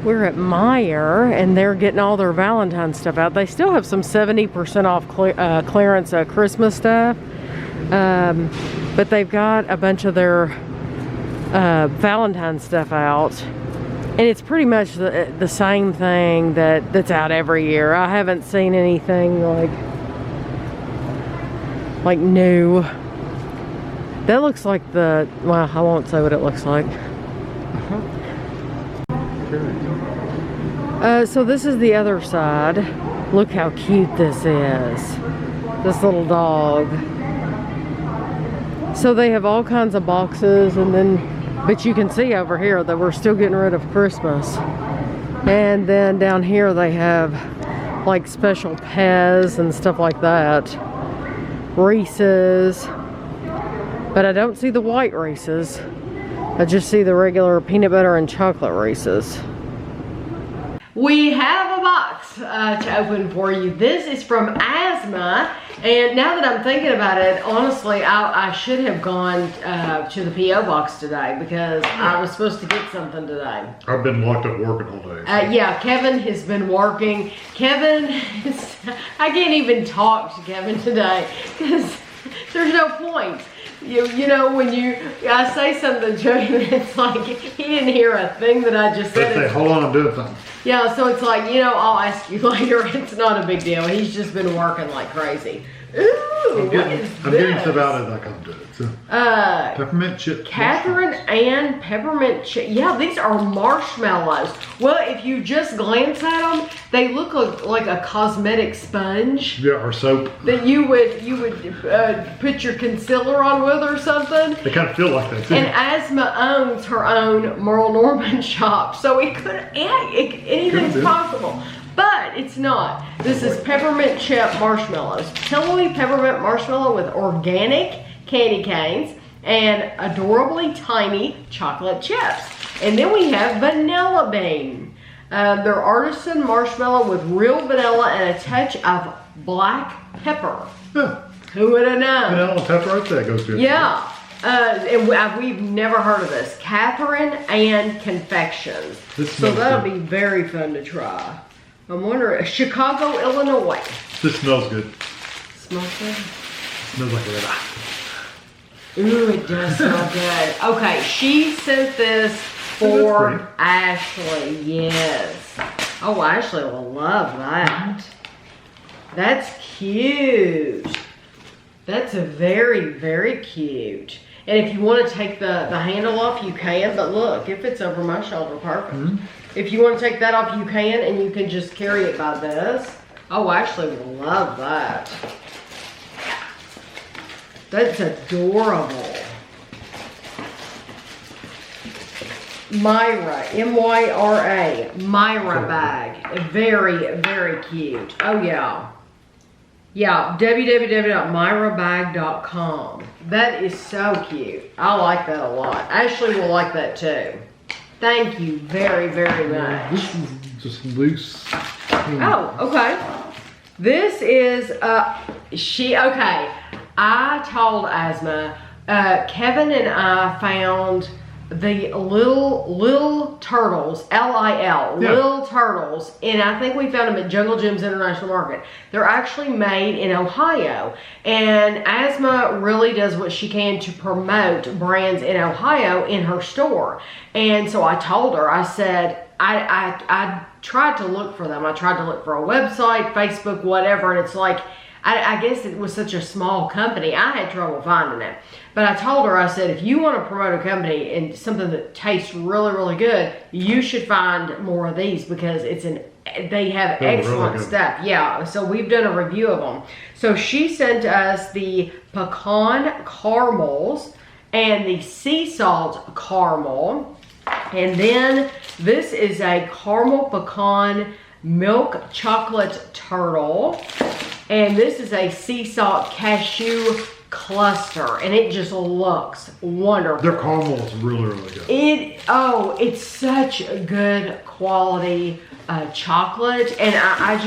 We're at Meijer, and they're getting all their Valentine stuff out. They still have some 70% off clearance Christmas stuff. But they've got a bunch of their Valentine stuff out. And it's pretty much the same thing that's out every year. I haven't seen anything like new. That looks like well, I won't say what it looks like. So this is the other side. Look how cute this is. This little dog. So they have all kinds of boxes, but you can see over here that we're still getting rid of Christmas. And then down here they have like special Pez and stuff like that. Reese's. But I don't see the white Reese's. I just see the regular peanut butter and chocolate Reese's. We have a box to open for you. This is from Asthma, and now that I'm thinking about it, honestly, I should have gone to the P.O. box today because I was supposed to get something today. I've been locked up working all day. So. Yeah, Kevin has been working. I can't even talk to Kevin today because there's no point. You know, when I say something to him, it's like he didn't hear a thing that I just said. Say, hold on, I'm doing something. Yeah, so it's like, I'll ask you later. It's not a big deal. He's just been working like crazy. Ooh, I'm getting stuff out as I come to it. So. Peppermint chip. Catherine Ann peppermint chip. Yeah, these are marshmallows. Well, if you just glance at them, they look like a cosmetic sponge. Yeah, or soap. That you would put your concealer on with or something. They kind of feel like that too. And Asma owns her own Merle Norman shop, so anything's possible. But it's not. This is peppermint chip marshmallows. Pillowy peppermint marshmallow with organic candy canes and adorably tiny chocolate chips. And then we have vanilla bean. They're artisan marshmallow with real vanilla and a touch of black pepper. Huh. Who would have known? Vanilla and pepper right there goes to it. Yeah. And we've never heard of this. Catherine Ann Confections. So that'll be very fun to try. I'm wondering, Chicago, Illinois. This smells good. Smells good? Smells like a red eye. Ooh, it does smell good. Okay, she sent this for Ashley, yes. Oh, Ashley will love that. That's cute. That's a very, very cute. And if you want to take the handle off, you can. But look, it fits over my shoulder perfect. Mm-hmm. If you want to take that off, you can. And you can just carry it by this. Oh, Ashley will love that. That's adorable. Myra, M-Y-R-A, Myra bag. Very, very cute. Oh, yeah. Yeah, www.myrabag.com. That is so cute. I like that a lot. Ashley will like that too. Thank you very, very much. This is just loose. Oh, okay. This is, okay. I told Asma, Kevin and I found the little turtles, L-I-L, yeah. Little turtles, and I think we found them at Jungle Jim's International Market. They're actually made in Ohio, and Asma really does what she can to promote brands in Ohio in her store. And so I told her, I said, I tried to look for them. I tried to look for a website, Facebook, whatever, and it's like, I guess it was such a small company, I had trouble finding it. But I told her, I said, if you want to promote a company and something that tastes really, really good, you should find more of these because they have excellent really stuff. Yeah, so we've done a review of them. So she sent us the pecan caramels and the sea salt caramel. And then this is a caramel pecan milk chocolate turtle. And this is a sea salt cashew cluster, and it just looks wonderful. Their caramel is really, really good. It's such a good quality chocolate, and I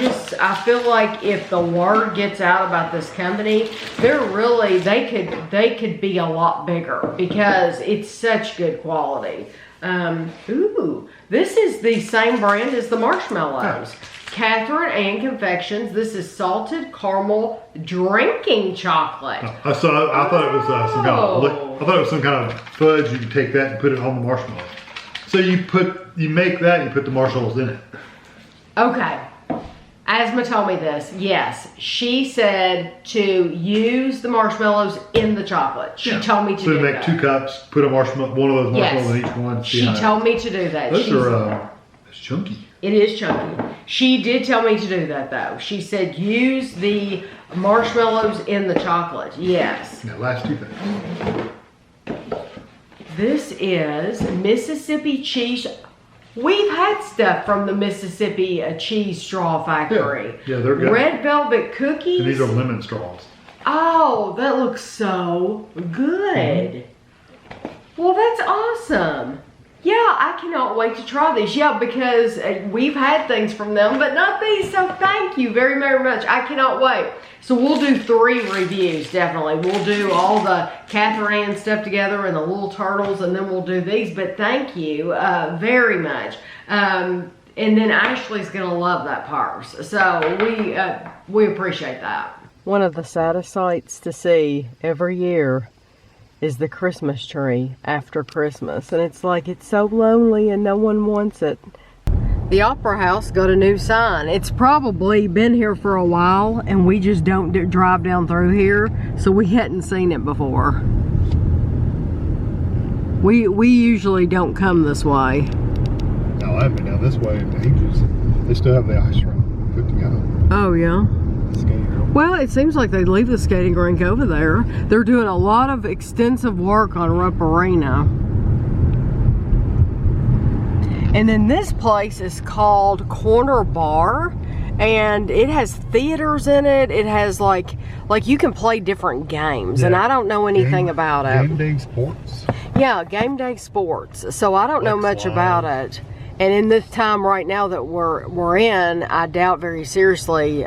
feel like if the word gets out about this company, they could be a lot bigger because it's such good quality. Ooh, this is the same brand as the marshmallows. Catherine Ann Confections. This is salted caramel drinking chocolate. I thought it was some kind of fudge. You could take that and put it on the marshmallow. So you make that and you put the marshmallows in it. Okay. Asma told me this. Yes, she said to use the marshmallows in the chocolate. She told me to do that. So make 2 cups, put one of those marshmallows in each one. She told me to do that. Those are it's chunky. It is chunky. She did tell me to do that though. She said use the marshmallows in the chocolate. Yes. Now last 2 things. This is Mississippi cheese. We've had stuff from the Mississippi cheese straw factory. Yeah, they're good. Red velvet cookies. And these are lemon straws. Oh, that looks so good. Well, that's awesome. Yeah, I cannot wait to try these. Yeah, because we've had things from them, but not these. So thank you very, very much. I cannot wait. So we'll do 3 reviews, definitely. We'll do all the Catherine Ann stuff together and the little turtles, and then we'll do these. But thank you very much. And then Ashley's going to love that purse. So we appreciate that. One of the saddest sights to see every year is the Christmas tree after Christmas, and it's like it's so lonely and no one wants it. The Opera House got a new sign. It's probably been here for a while and we just don't drive down through here, so we hadn't seen it before. We usually don't come this way. No, I haven't been down this way in ages. They still have the ice rink put together. Oh yeah? Well, it seems like they leave the skating rink over there. They're doing a lot of extensive work on Rupp Arena. And then this place is called Corner Bar, and it has theaters in it. It has like you can play different games, and I don't know anything about it. Game day sports? Yeah, game day sports. So I don't know much about it. And in this time right now that we're in, I doubt very seriously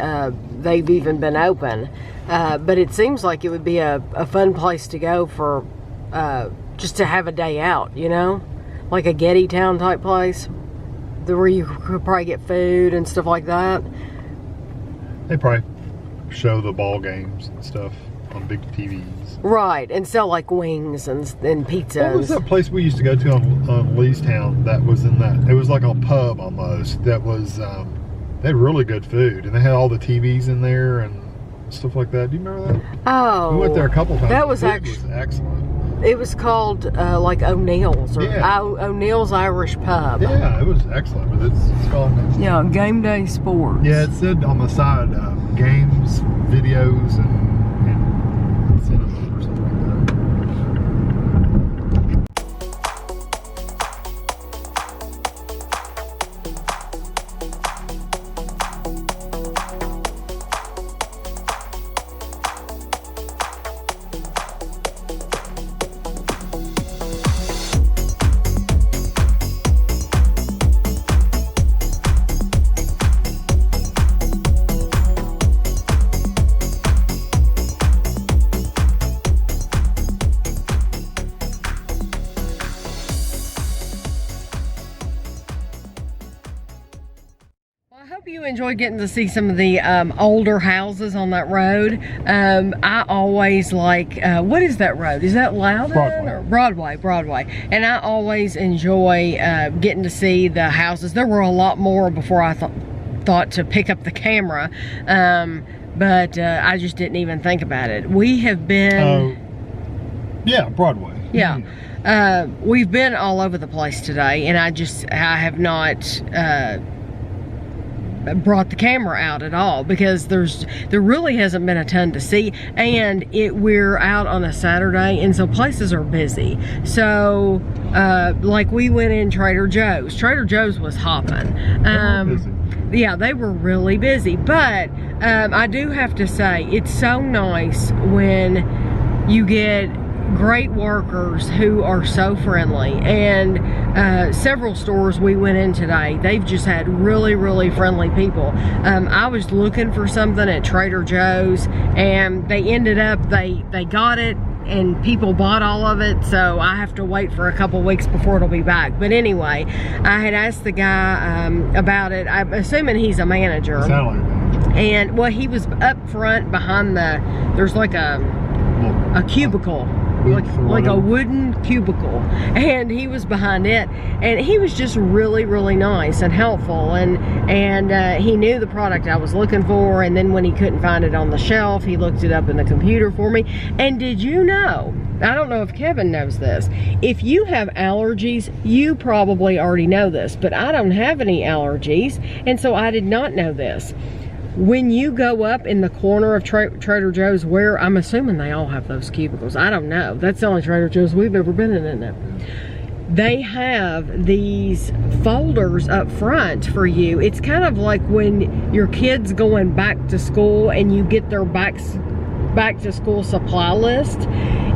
they've even been open. But it seems like it would be a fun place to go for just to have a day out, you know? Like a Getty Town type place where you could probably get food and stuff like that. They probably show the ball games and stuff on big TVs. Right, and sell like wings and pizza. What was that place we used to go to on Leestown that was in that? It was like a pub almost. That was, they had really good food. And they had all the TVs in there and stuff like that. Do you remember that? Oh. We went there a couple times. That was actually excellent. It was called like O'Neill's or O'Neill's Irish Pub. Yeah, it was excellent. But it's called Game Day Sports. Yeah, it said on the side games, videos, and cinema or something like that. You enjoyed getting to see some of the older houses on that road. I always like, what is that road? Is that Loudon? Broadway. And I always enjoy getting to see the houses. There were a lot more before I thought to pick up the camera, but I just didn't even think about it. We have been... yeah, Broadway. Yeah. We've been all over the place today, and I have not... brought the camera out at all because there really hasn't been a ton to see, and we're out on a Saturday, and so places are busy. So like we went in Trader Joe's. Trader Joe's was hopping. Yeah, they were really busy, but I do have to say it's so nice when you get great workers who are so friendly, and several stores we went in today, they've just had really friendly people. I was looking for something at Trader Joe's, and they ended up, they got it, and people bought all of it, so I have to wait for a couple weeks before it'll be back. But anyway, I had asked the guy about it. I'm assuming he's a manager. Sound like a manager. And well, he was up front behind there's like a cubicle, like a wooden cubicle, and he was behind it, and he was just really nice and helpful, and he knew the product I was looking for, and then when he couldn't find it on the shelf, he looked it up in the computer for me. And did you know, I don't know if Kevin knows this, if you have allergies, you probably already know this, but I don't have any allergies, and so I did not know this. When you go up in the corner of Trader Joe's, where I'm assuming they all have those cubicles, I don't know, that's the only Trader Joe's we've ever been in, isn't it? They have these folders up front for you. It's kind of like when your kid's going back to school and you get their back to school supply list.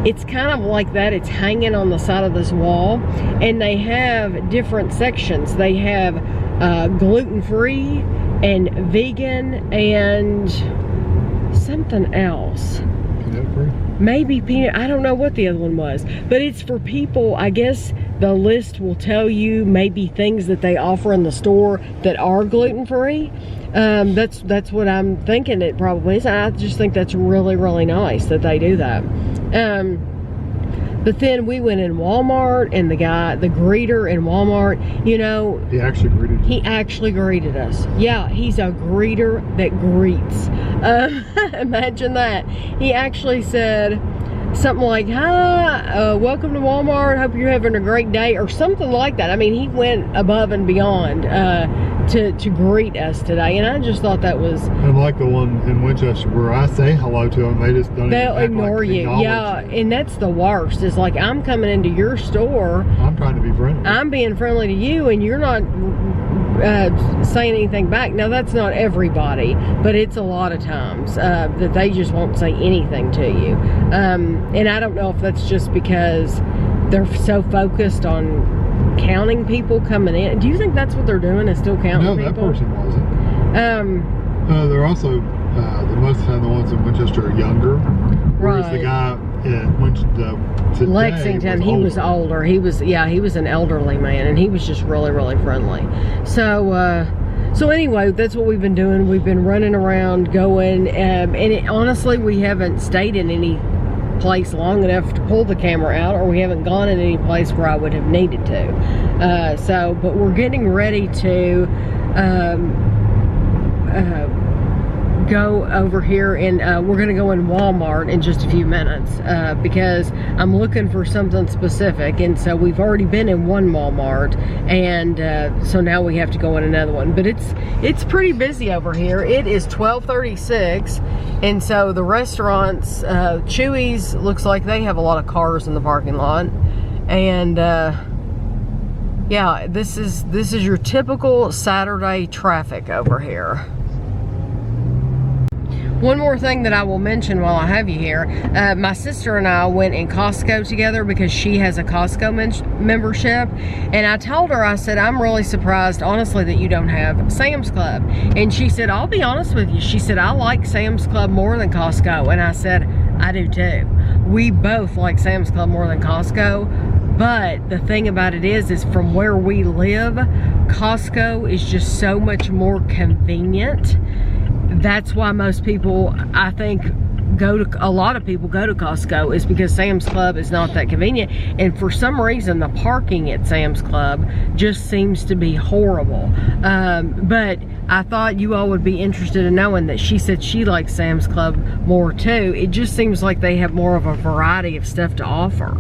It's kind of like that. It's hanging on the side of this wall, and they have different sections. They have gluten-free and vegan and something else. Peanut-free? Maybe peanut, I don't know what the other one was, but it's for people, I guess the list will tell you maybe things that they offer in the store that are gluten-free. That's what I'm thinking it probably is. I just think that's really nice that they do that. But then we went in Walmart, and the greeter in Walmart, you know, He actually greeted you? He actually greeted us. Yeah, he's a greeter that greets. Imagine that. He actually said something like, hi, welcome to Walmart, hope you're having a great day, or something like that. I mean, he went above and beyond to greet us today, and I just thought that was... And like the one in Winchester where I say hello to them, they just don't They'll even ignore you. Yeah, you. and that's the worst. It's like, I'm coming into your store, I'm trying to be friendly. I'm being friendly to you, and you're not saying anything back. Now, that's not everybody, but it's a lot of times that they just won't say anything to you. And I don't know if that's just because they're so focused on counting people coming in. Do you think that's what they're doing, is still counting people? No, that person wasn't. They're also, the most of the time, the ones in Winchester are younger. Whereas the guy in Winchester today Lexington, he was older. He was an elderly man, and he was just really friendly. So anyway, that's what we've been doing. We've been running around, going, and honestly, we haven't stayed in any place long enough to pull the camera out, or we haven't gone in any place where I would have needed to. But we're getting ready to go over here, and we're going to go in Walmart in just a few minutes because I'm looking for something specific, and so we've already been in one Walmart, and so now we have to go in another one. But it's pretty busy over here. It is 12:36, and so the restaurants, Chewy's, looks like they have a lot of cars in the parking lot, and yeah, this is your typical Saturday traffic over here. One more thing that I will mention while I have you here, my sister and I went in Costco together because she has a Costco membership, and I told her, I said, I'm really surprised, honestly, that you don't have Sam's Club. And she said, I'll be honest with you, she said, I like Sam's Club more than Costco. And I said, I do too. We both like Sam's Club more than Costco, but the thing about it is from where we live, Costco is just so much more convenient. That's why most people, I think, a lot of people go to Costco, is because Sam's Club is not that convenient. And for some reason, the parking at Sam's Club just seems to be horrible. But I thought you all would be interested in knowing that she said she likes Sam's Club more too. It just seems like they have more of a variety of stuff to offer.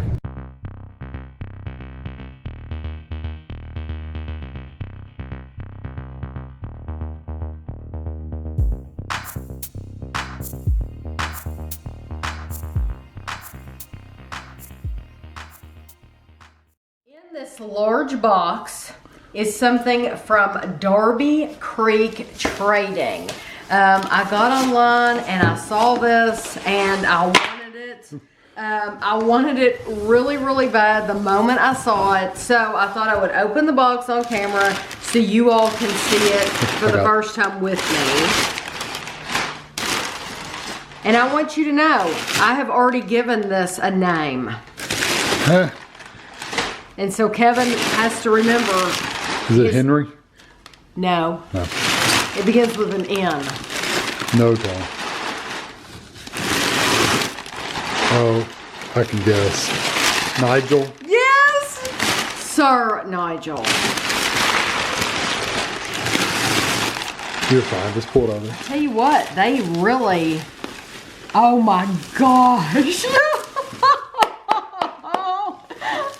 This large box is something from Darby Creek Trading. I got online and I saw this and I wanted it. I wanted it really, really bad the moment I saw it, so I thought I would open the box on camera so you all can see it for the first time with me. And I want you to know, I have already given this a name. Huh. And so Kevin has to remember. Is it Henry? No. No. It begins with an N. No, Tom. Oh, I can guess. Nigel? Yes! Sir Nigel. You're fine, just pull it over. Tell you what, they really, oh my gosh.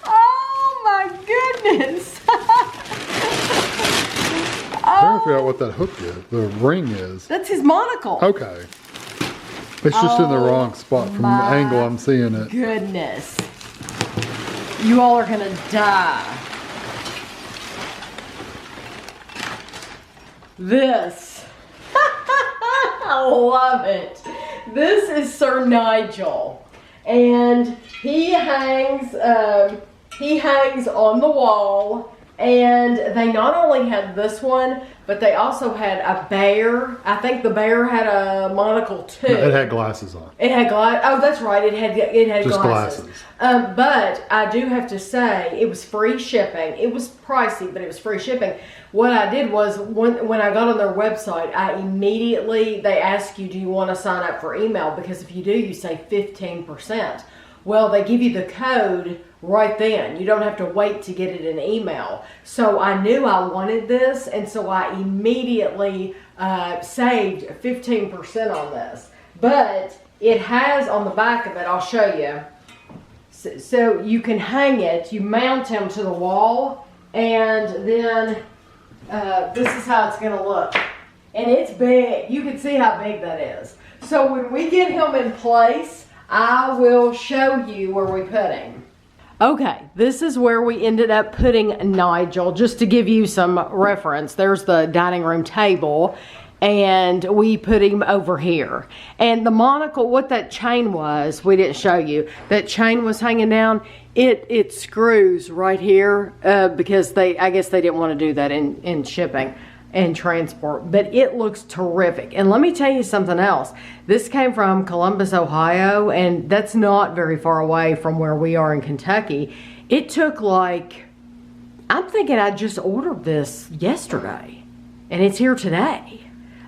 Oh my goodness. I'm trying to figure out what that hook is, the ring is. That's his monocle. Okay. It's just in the wrong spot from the angle I'm seeing it. Goodness. You all are gonna die. This. I love it. This is Sir Nigel. And he hangs on the wall. And they not only had this one, but they also had a bear. I think the bear had a monocle too. No, it had glasses on. It had glass. Oh, that's right. It had Just glasses. But I do have to say, it was free shipping. It was pricey, but it was free shipping. What I did was, when I got on their website, they ask you, do you want to sign up for email? Because if you do, you save 15%. Well, they give you the code right then. You don't have to wait to get it in email. So I knew I wanted this, and so I immediately saved 15% on this. But it has on the back of it, I'll show you. So you can hang it, you mount him to the wall, and then this is how it's gonna look. And it's big. You can see how big that is. So when we get him in place, I will show you where we put him. Okay, this is where we ended up putting Nigel, just to give you some reference. There's the dining room table, and we put him over here. And the monocle, what that chain was, we didn't show you. That chain was hanging down. It screws right here because I guess they didn't want to do that in shipping and transport, but it looks terrific. And let me tell you something else. This came from Columbus, Ohio, and that's not very far away from where we are in Kentucky. It took I'm thinking I just ordered this yesterday, and it's here today.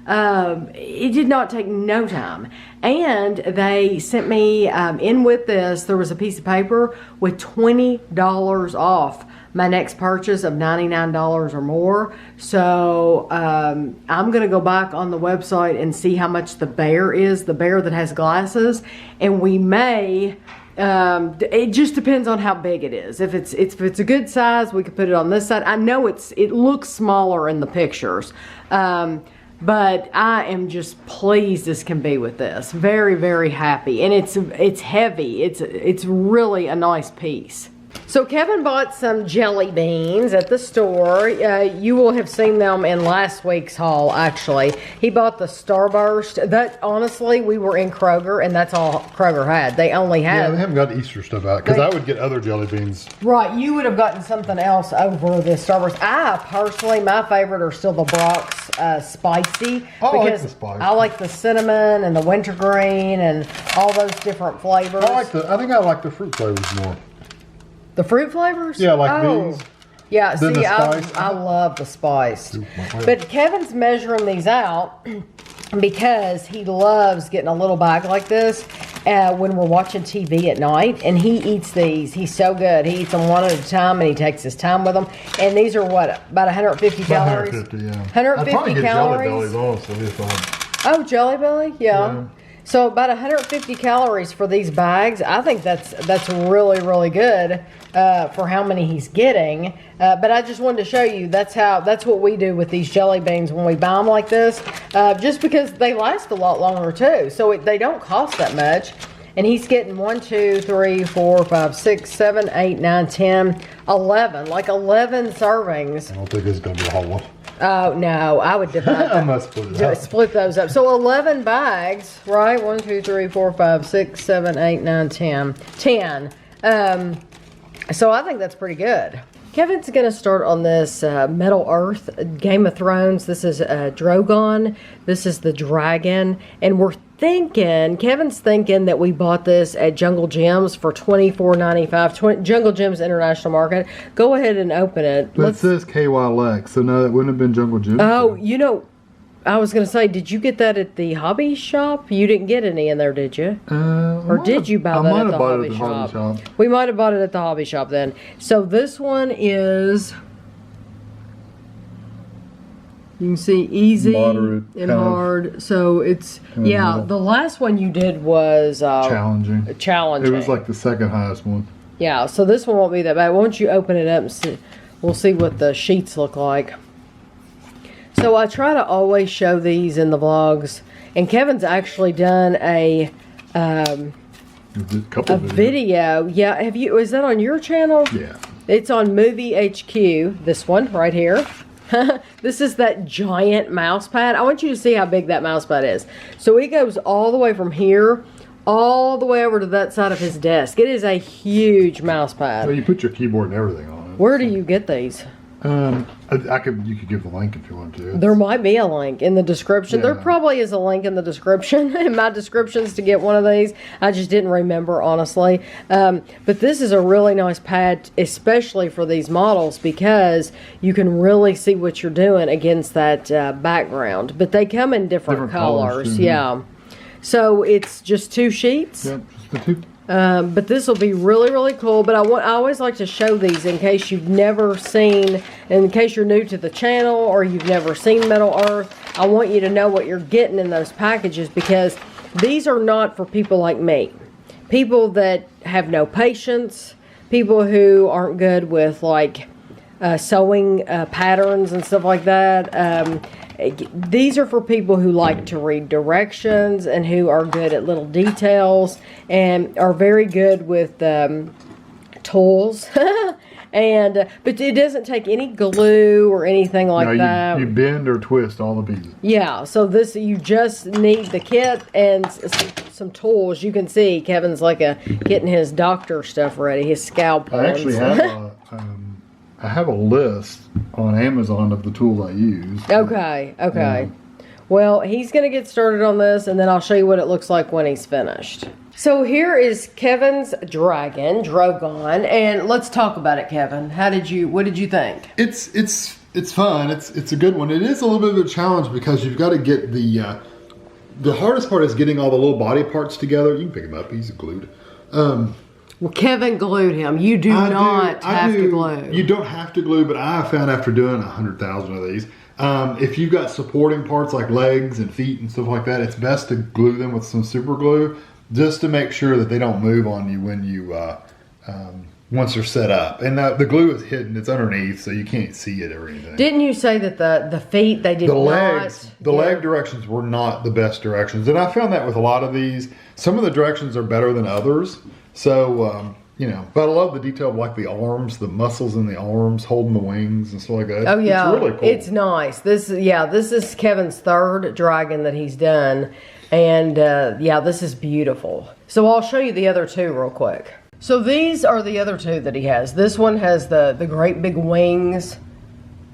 It did not take no time. And they sent me in with this, there was a piece of paper with $20 off my next purchase of $99 or more. So I'm gonna go back on the website and see how much the bear is, the bear that has glasses, and we may, it just depends on how big it is. If it's a good size, we could put it on this side. I know it looks smaller in the pictures, but I am just pleased as can be with this. Very, very happy, and it's heavy. It's really a nice piece. So Kevin bought some jelly beans at the store. You will have seen them in last week's haul, actually. He bought the Starburst. That, honestly, we were in Kroger, and that's all Kroger had. They only had... Yeah, they haven't got Easter stuff out, because I would get other jelly beans. Right, you would have gotten something else over the Starburst. I, personally, my favorite are still the Brock's Spicy. I like the spice. I like the cinnamon and the wintergreen and all those different flavors. I think I like the fruit flavors more. The fruit flavors? Yeah, like these. Yeah, Then see, the spice. I love the spice. But Kevin's measuring these out because he loves getting a little bag like this when we're watching TV at night. And he eats these. He's so good. He eats them one at a time, and he takes his time with them. And these are what, about 150 calories? 150, yeah. 150 calories. Jelly Bellies honestly, if I... Oh, Jelly Belly? Yeah. So about 150 calories for these bags. I think that's really, really good for how many he's getting. But I just wanted to show you that's what we do with these jelly beans when we buy them like this. Just because they last a lot longer too. So they don't cost that much. And he's getting 1, 2, 3, 4, 5, 6, 7, 8, 9, 10, 11. Like 11 servings. I don't think it's going to be a whole one. Oh, no, I would divide I must split it up. split those up. So 11 bags, right? 1, 2, 3, 4, 5, 6, 7, 8, 9, 10. 10. So I think that's pretty good. Kevin's going to start on this Metal Earth Game of Thrones. This is Drogon. This is the dragon. And Kevin's thinking that we bought this at Jungle Gyms for $24.95. Jungle Gyms International Market. Go ahead and open it. But it says KY Lex, so no, that wouldn't have been Jungle Gyms. Oh, you know, I was going to say, did you get that at the hobby shop? You didn't get any in there, did you? Or did you buy that at the hobby shop? We might have bought it at the hobby shop then. So this one is, you can see easy, moderate, and hard. So it's, yeah, the last one you did was challenging. Challenging. It was like the second highest one. Yeah, so this one won't be that bad. Why don't you open it up and see? We'll see what the sheets look like. So I try to always show these in the vlogs, and Kevin's actually done a video. Yeah, is that on your channel? Yeah. It's on Movie HQ. This one right here. This is that giant mouse pad. I want you to see how big that mouse pad is. So it goes all the way from here, all the way over to that side of his desk. It is a huge mouse pad. Well, you put your keyboard and everything on it. Where do you get these? You could give the link if you want to. There might be a link in the description. Yeah. There probably is a link in the description, in my descriptions, to get one of these. I just didn't remember, honestly. But this is a really nice pad, especially for these models, because you can really see what you're doing against that background. But they come in different colors. Yeah. So it's just 2 sheets. Yep, just the 2. But this will be really, really cool. But I always like to show these in case you've never seen, in case you're new to the channel or you've never seen Metal Earth. I want you to know what you're getting in those packages, because these are not for people like me. People that have no patience, people who aren't good with like sewing patterns and stuff like that. These are for people who like to read directions and who are good at little details and are very good with tools. But it doesn't take any glue or anything like that. You bend or twist all the pieces. Yeah, so this, you just need the kit and some tools. You can see Kevin's like getting his doctor stuff ready, his scalpel. I actually have a list on Amazon of the tools I use. Okay. Well, he's going to get started on this, and then I'll show you what it looks like when he's finished. So here is Kevin's dragon, Drogon, and let's talk about it, Kevin. What did you think? It's fun. It's a good one. It is a little bit of a challenge because you've got to get the hardest part is getting all the little body parts together. You can pick him up. He's glued. Well, Kevin glued him. You do not have to glue. You don't have to glue, but I found after doing 100,000 of these, if you've got supporting parts like legs and feet and stuff like that, it's best to glue them with some super glue just to make sure that they don't move on you when you once they're set up. And the glue is hidden; it's underneath, so you can't see it or anything. Didn't you say that the feet they did the leg directions were not the best directions, and I found that with a lot of these. Some of the directions are better than others. So, but I love the detail of like the arms, the muscles in the arms, holding the wings and stuff like that. Oh yeah, it's really cool. It's nice. This is Kevin's 3rd dragon that he's done, and this is beautiful. So I'll show you the other 2 real quick. So these are the other 2 that he has. This one has the great big wings,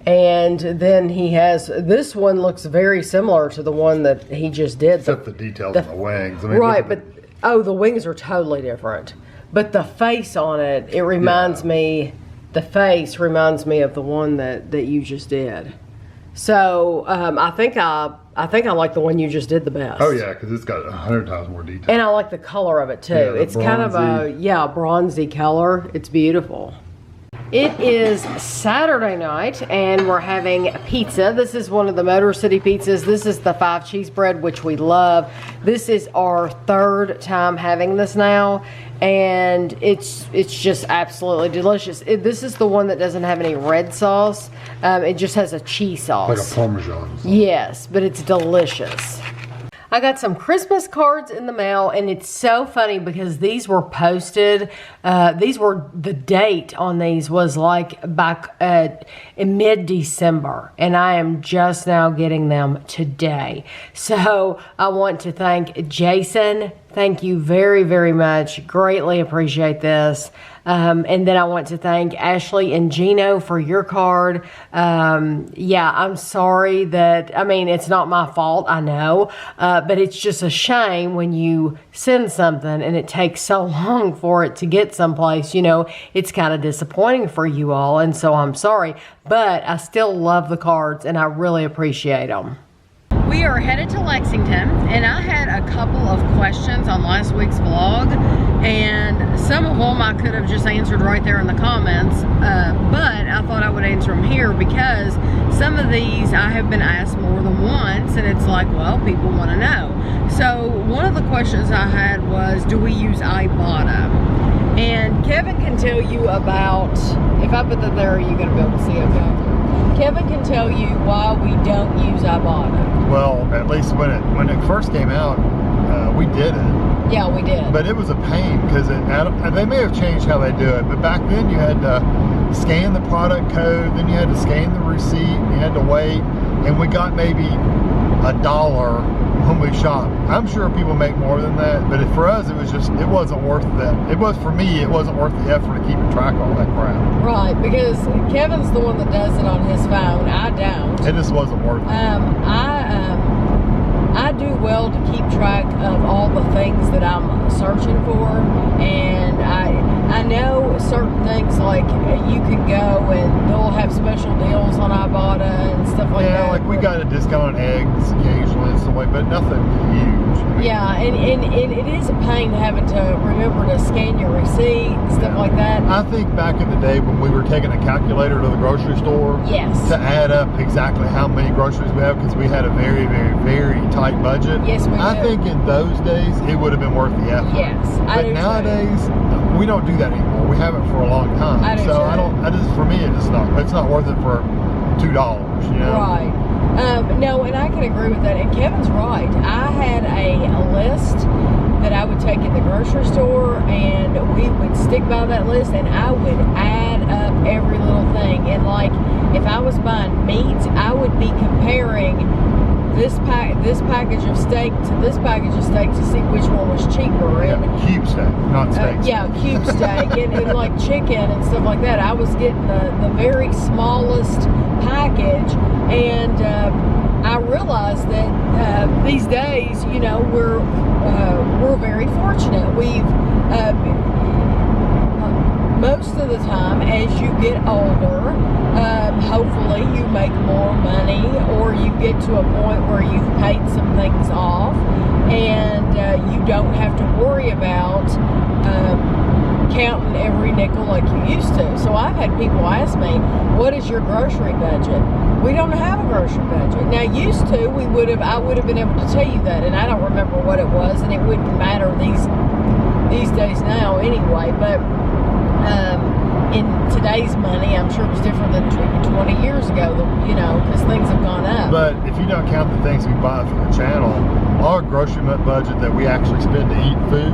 and then he has, this one looks very similar to the one that he just did. Except the details on the wings. Right, but the wings are totally different. But the face on it, reminds me, the face reminds me of the one that you just did. So I think I like the one you just did the best. Oh yeah, because it's got 100 times more detail. And I like the color of it too. Yeah, it's kind of a bronzy color. It's beautiful. It is Saturday night and we're having pizza. This is one of the Motor City pizzas. This is the 5 cheese bread, which we love. This is our 3rd time having this now, and it's just absolutely delicious. This is the one that doesn't have any red sauce. It just has a cheese sauce. Like a Parmesan sauce. Yes, but it's delicious. I got some Christmas cards in the mail, and it's so funny because these were posted. The date on these was like back in mid-December, and I am just now getting them today. So I want to thank Jason. Thank you very, very much. Greatly appreciate this. And then I want to thank Ashley and Gino for your card. Yeah, I'm sorry that, I mean, it's not my fault, I know, but it's just a shame when you send something and it takes so long for it to get someplace. You know, it's kind of disappointing for you all, and so I'm sorry, but I still love the cards and I really appreciate them. We are headed to Lexington, and I had a couple of questions on last week's vlog, and some of them I could have just answered right there in the comments, but I thought I would answer them here because some of these I have been asked more than once, and it's like, well, people want to know. So one of the questions I had was, do we use Ibotta? And Kevin can tell you about, if I put that there, are you going to be able to see it? Okay. Kevin can tell you why we don't use Ibotta. Well, at least when it first came out, we did it. Yeah, we did. But it was a pain because they may have changed how they do it. But back then, you had to scan the product code, then you had to scan the receipt, and you had to wait. And we got maybe $1 when we shopped. I'm sure people make more than that, but for us, it wasn't worth that. It was, for me, it wasn't worth the effort of keeping track of all that crap. Right, because Kevin's the one that does it on his phone. I don't. It just wasn't worth it. I do well to keep track of all the things that I'm searching for, and I know certain things, like you can go and they'll have special deals on Ibotta and stuff like that. Yeah, like we got a discount on eggs occasionally and stuff like, but nothing huge. I mean, yeah, and it is a pain having to remember to scan your receipt and stuff like that. I think back in the day when we were taking a calculator to the grocery store, yes, to add up exactly how many groceries we have, because we had a very, very, very tight budget. Yes, we I think in those days it would have been worth the effort. Yes, but nowadays we don't do that anymore. We haven't for a long time. For me, it's not worth it for $2. You know. Right. No, and I can agree with that. And Kevin's right. I had a list that I would take in the grocery store, and we would stick by that list, and I would add up every little thing. And like, if I was buying meat, I would be comparing this package of steak to this package of steak to see which one was cheaper. And cube steak, not steak. Cube steak and like chicken and stuff like that. I was getting the very smallest package, and I realized that these days, you know, we're very fortunate. We've most of the time, as you get older, hopefully you make more money, or you get to a point where you've paid some things off, and you don't have to worry about counting every nickel like you used to. So I've had people ask me, what is your grocery budget? We don't have a grocery budget. Now, used to, I would have been able to tell you that, and I don't remember what it was, and it wouldn't matter these days now anyway, but in today's money, I'm sure it was different than 20 years ago, you know, because things have gone up. But if you don't count the things we buy for the channel, our grocery budget that we actually spend to eat food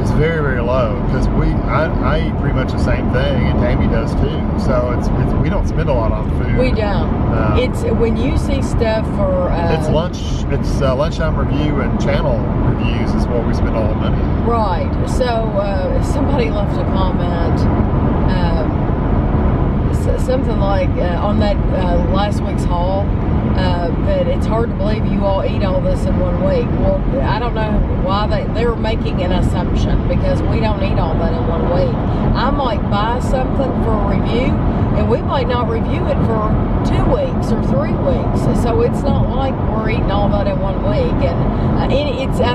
is very, very low, because I eat pretty much the same thing, and Tammy does too. So it's we don't spend a lot on food. We don't. It's when you see stuff for it's lunchtime review and channel reviews is what we spend all the money on. Right. So somebody left a comment. Something like on that last week's haul, that it's hard to believe you all eat all this in 1 week. Well, I don't know why they're making an assumption, because we don't eat all that in 1 week. I might buy something for a review, and we might not review it for 2 weeks or 3 weeks. So it's not like we're eating all that in 1 week. And I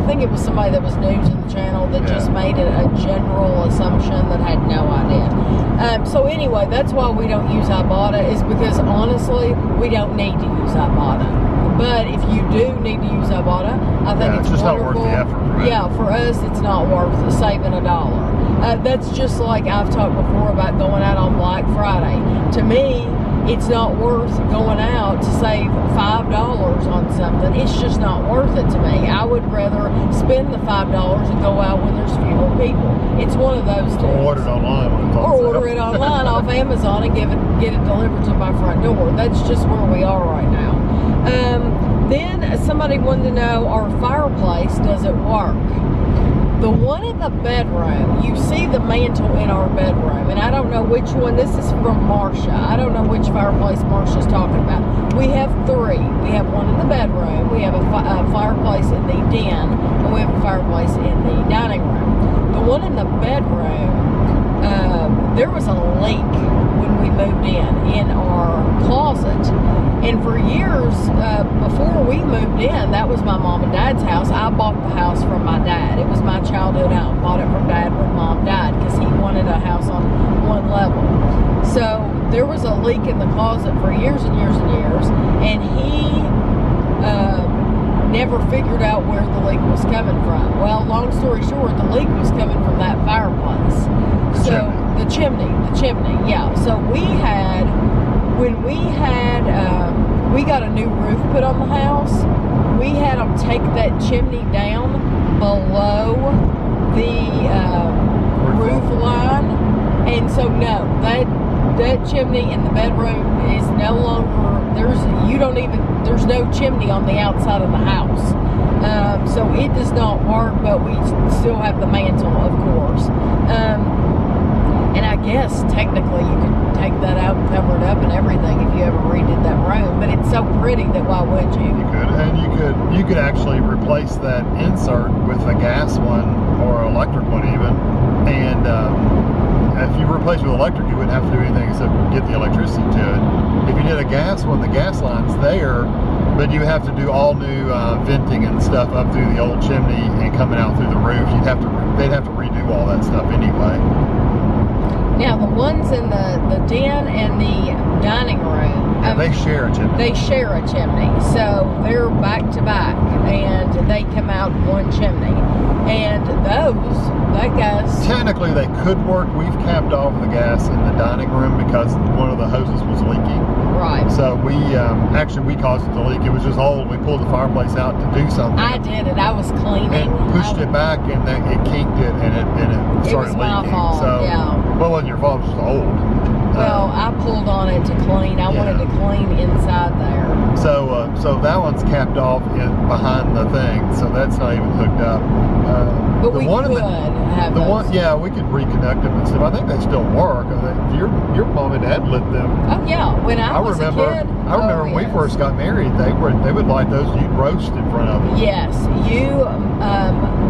think it was somebody that was new to the channel that just made a general assumption that had no idea. So anyway, that's why we don't use Ibotta, is because honestly, we don't need to use Ibotta. But if you do need to use Ibotta, I think it's just wonderful. not worth the effort, right? Yeah, for us, it's not worth saving $1. That's just like I've talked before about going out on Black Friday. To me, it's not worth going out to save $5 on something. It's just not worth it to me. I would rather spend the $5 and go out when there's fewer people. It's one of those two. Or order it online when it's on Or sale. order it online off Amazon and get it delivered to my front door. That's just where we are right now. Then somebody wanted to know, our fireplace, does it work? The one in the bedroom, you see the mantle in our bedroom, and I don't know which one. This is from Marcia. I don't know which fireplace Marcia's talking about. We have three. We have one in the bedroom, we have a fireplace in the den, and we have a fireplace in the dining room. The one in the bedroom, there was a leak when we moved in our closet. And for years, before we moved in, that was my mom and dad's house. I bought the house from my dad. It was my childhood home. Bought it from dad when mom died because he wanted a house on one level. So there was a leak in the closet for years and years and years. And he never figured out where the leak was coming from. Well, long story short, the leak was coming from that fireplace. The chimney, yeah. So when we got a new roof put on the house, we had them take that chimney down below the roof line. And so no, that chimney in the bedroom is no longer, there's no chimney on the outside of the house. So it does not work, but we still have the mantle, of course. And I guess technically you could take that out and cover it up and everything if you ever redid that room. But it's so pretty that why would you? You could, and you could actually replace that insert with a gas one or an electric one even. And if you replace with electric, you wouldn't have to do anything except get the electricity to it. If you did a gas one, the gas line's there, but you have to do all new venting and stuff up through the old chimney and coming out through the roof. They'd have to redo all that stuff anyway. Now, the ones in the den and the dining room, they share a chimney. They share a chimney, so they're back to back, and they come out one chimney. And that gas... Technically, they could work. We've capped off the gas in the dining room because one of the hoses was leaking. Right. So we caused it to leak. It was just old. We pulled the fireplace out to do something. I did it. I was cleaning. And pushed it back, and it kinked it, and it started leaking. It was my fault, so, yeah. Well, it wasn't your fault. It was just old. Well, I pulled on it to clean. I wanted to clean inside there. So that one's capped off behind the thing. So that's not even hooked up. But we could have those. Yeah, we could reconnect them and stuff. I think they still work. Your mom and dad lit them. Oh yeah, when I was a kid. I remember when we first got married, they would light those. You'd roast in front of them. Yes,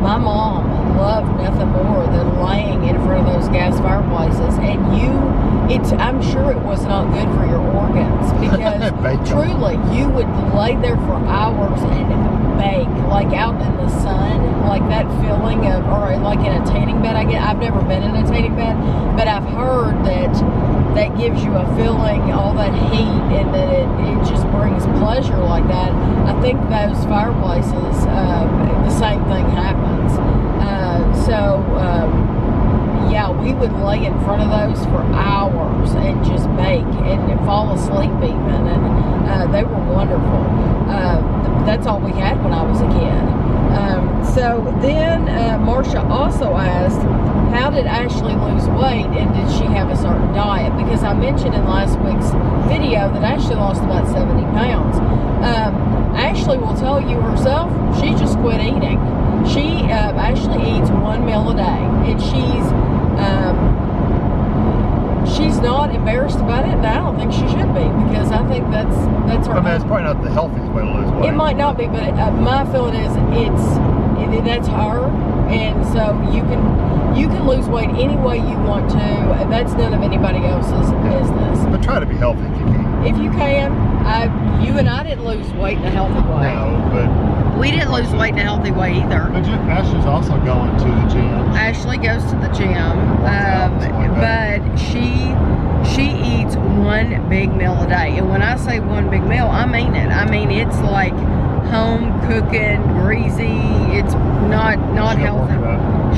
my mom loved nothing more than laying in front of those gas fireplaces, and I'm sure it was not good for your organs because truly, you would lay there for hours and bake, like out in the sun, like that feeling of, or like in a tanning bed. I've never been in a tanning bed, but I've heard that gives you a feeling, all that heat, and that it just brings pleasure like that. I think those fireplaces, the same thing happens. Yeah, we would lay in front of those for hours and just bake and fall asleep even, and they were wonderful. That's all we had when I was a kid. So then Marcia also asked, how did Ashley lose weight, and did she have a certain diet? Because I mentioned in last week's video that Ashley lost about 70 pounds. Ashley will tell you herself, she just quit eating. She Ashley eats one meal a day, and she's not embarrassed about it, and I don't think she should be, because I think that's her. I mean, it's probably not the healthiest way to lose weight. It might not be, but my feeling is that's her, and so you can lose weight any way you want to. That's none of anybody else's business. But try to be healthy if you can. If you can. You and I didn't lose weight in a healthy way. No, but we didn't lose weight in a healthy way either. But Ashley's also going to the gym. Ashley goes to the gym, but she eats one big meal a day. And when I say one big meal, I mean it. I mean, it's like home cooking, greasy. It's not healthy.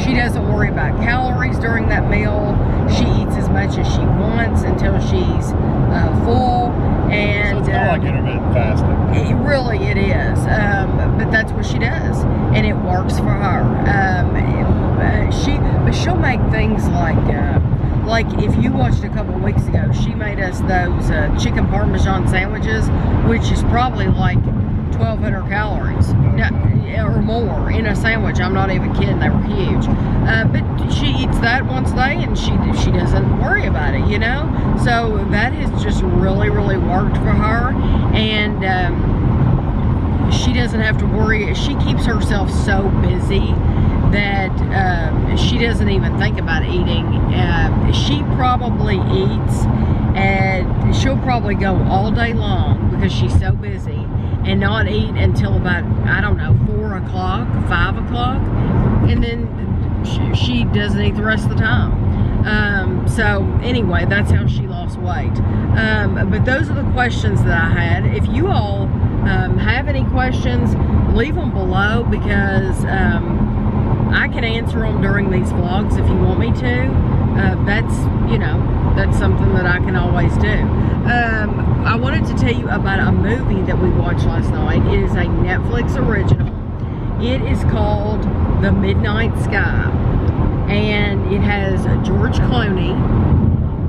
She doesn't worry about calories during that meal. She eats as much as she wants until she's full. like intermittent fasting. It is. But that's what she does, and it works for her. She'll make things like if you watched a couple of weeks ago, she made us those chicken parmesan sandwiches, which is probably like 1,200 calories or more in a sandwich. I'm not even kidding. They were huge. But she eats that once a day, and she doesn't worry about it, you know. So that has just really, really worked for her, and she doesn't have to worry. She keeps herself so busy that she doesn't even think about eating. She probably eats, and she'll probably go all day long because she's so busy, and not eat until about, I don't know, 4 o'clock, 5 o'clock, and then she doesn't eat the rest of the time. So anyway, that's how she lost weight. But those are the questions that I had. If you all have any questions, leave them below, because I can answer them during these vlogs if you want me to. That's something that I can always do. I wanted to tell you about a movie that we watched last night. It is a Netflix original. It is called The Midnight Sky, and it has George Clooney,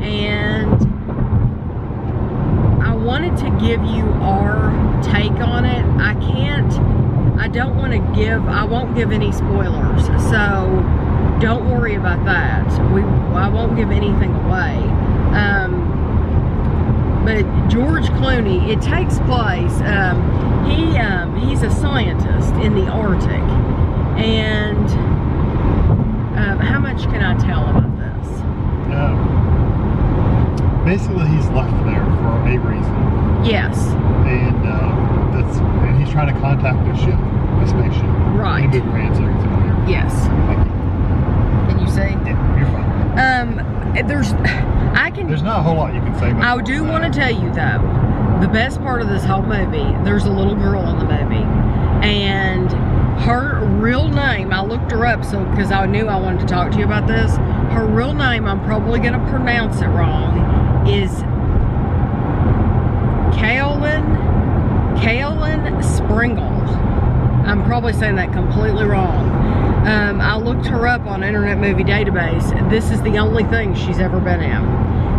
and I wanted to give you our take on it. I won't give any spoilers, so don't worry about that. I won't give anything away. But George Clooney, it takes place, he's a scientist in the Arctic, and how much can I tell about this? Basically, he's left there for a reason. Yes. And he's trying to contact a ship, a spaceship. Right. Can you move your hands there? Yes. Thank you. Can you see? Yeah, you're fine. There's not a whole lot you can say about it. I do want to tell you, though, the best part of this whole movie, there's a little girl in the movie, and her real name, I looked her up because I knew I wanted to talk to you about this. Her real name, I'm probably going to pronounce it wrong, is Kaolin Springle. I'm probably saying that completely wrong. I looked her up on Internet Movie Database. This is the only thing she's ever been in.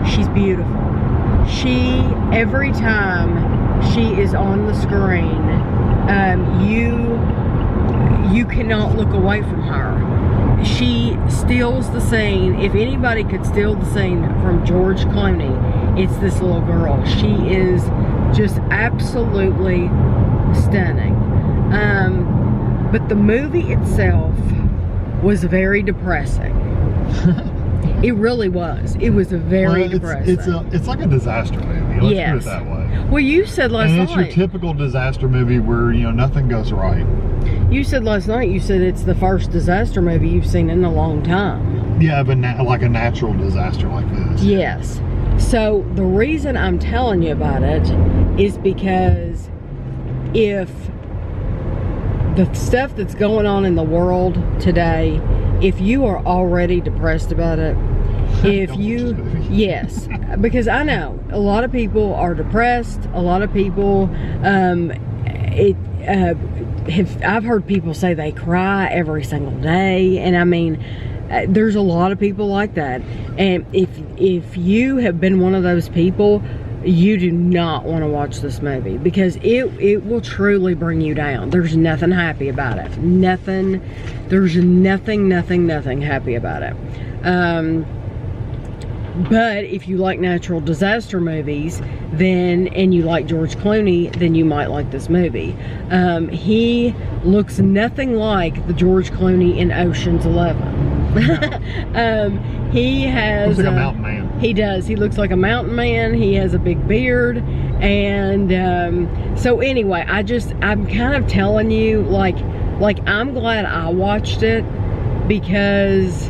She's beautiful. Every time she is on the screen, you cannot look away from her. She steals the scene. If anybody could steal the scene from George Clooney, it's this little girl. She is just absolutely stunning. But the movie itself was very depressing. It really was. It was very depressing. It's like a disaster movie. Let's put it that way. Well, you said last night. And it's your typical disaster movie where, nothing goes right. You said last night, it's the first disaster movie you've seen in a long time. Yeah, but like a natural disaster like this. Yes. So the reason I'm telling you about it is because if the stuff that's going on in the world today, if you are already depressed about it, yes, because I know a lot of people are depressed. A lot of people, I've heard people say they cry every single day, and I mean, there's a lot of people like that. And if you have been one of those people, you do not want to watch this movie, because it will truly bring you down. There's nothing happy about it. There's nothing happy about it. But if you like natural disaster movies, and you like George Clooney, then you might like this movie. He looks nothing like the George Clooney in Ocean's 11. No. He has looks like a mountain man. He does. He looks like a mountain man. He has a big beard. And so anyway, I'm kind of telling you, like I'm glad I watched it, because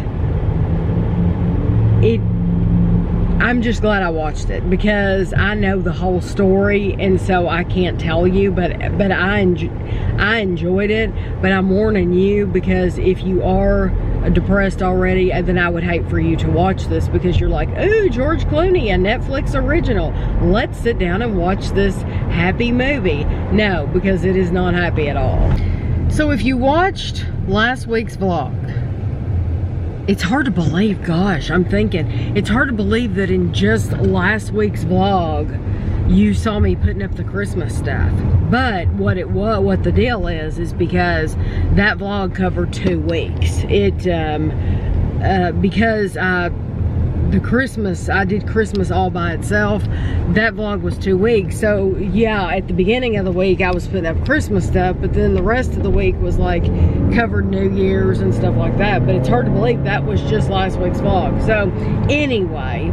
I'm just glad I watched it, because I know the whole story, and so I can't tell you, but I enjoyed it. But I'm warning you, because if you are depressed already, then I would hate for you to watch this because you're like, ooh, George Clooney, a Netflix original. Let's sit down and watch this happy movie. No, because it is not happy at all. So if you watched last week's vlog, it's hard to believe, gosh, I'm thinking, it's hard to believe that in just last week's vlog, you saw me putting up the Christmas stuff. But what the deal is because that vlog covered 2 weeks. Because I did Christmas all by itself, that vlog was 2 weeks. So yeah, at the beginning of the week I was putting up Christmas stuff, but then the rest of the week was like covered New Year's and stuff like that. But it's hard to believe that was just last week's vlog. So anyway,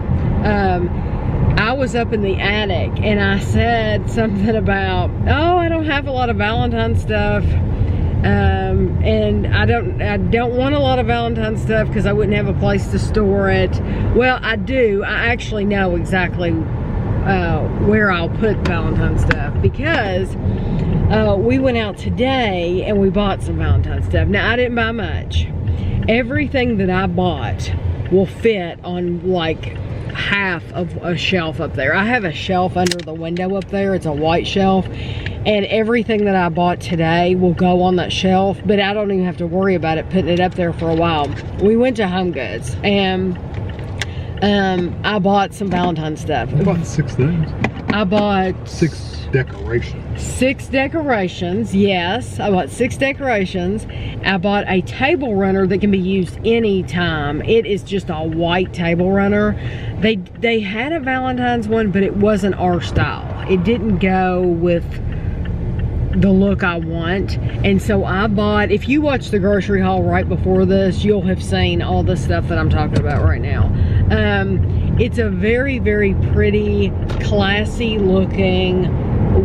I was up in the attic and I said something about, oh, I don't have a lot of Valentine stuff. And I don't want a lot of Valentine stuff because I wouldn't have a place to store it. Well, I do. I actually know exactly where I'll put Valentine stuff because we went out today and we bought some Valentine stuff. Now, I didn't buy much. Everything that I bought will fit on like half of a shelf up there. I have a shelf under the window up there. It's a white shelf. And everything that I bought today will go on that shelf, but I don't even have to worry about it putting it up there for a while. We went to Home Goods and I bought some Valentine stuff. I bought 6 things. I bought 6 decorations. 6 decorations, yes. I bought 6 decorations. I bought a table runner that can be used anytime. It is just a white table runner. They had a Valentine's one, but it wasn't our style. It didn't go with the look I want. And so I bought, if you watch the grocery haul right before this, you'll have seen all the stuff that I'm talking about right now. It's a very, very pretty, classy looking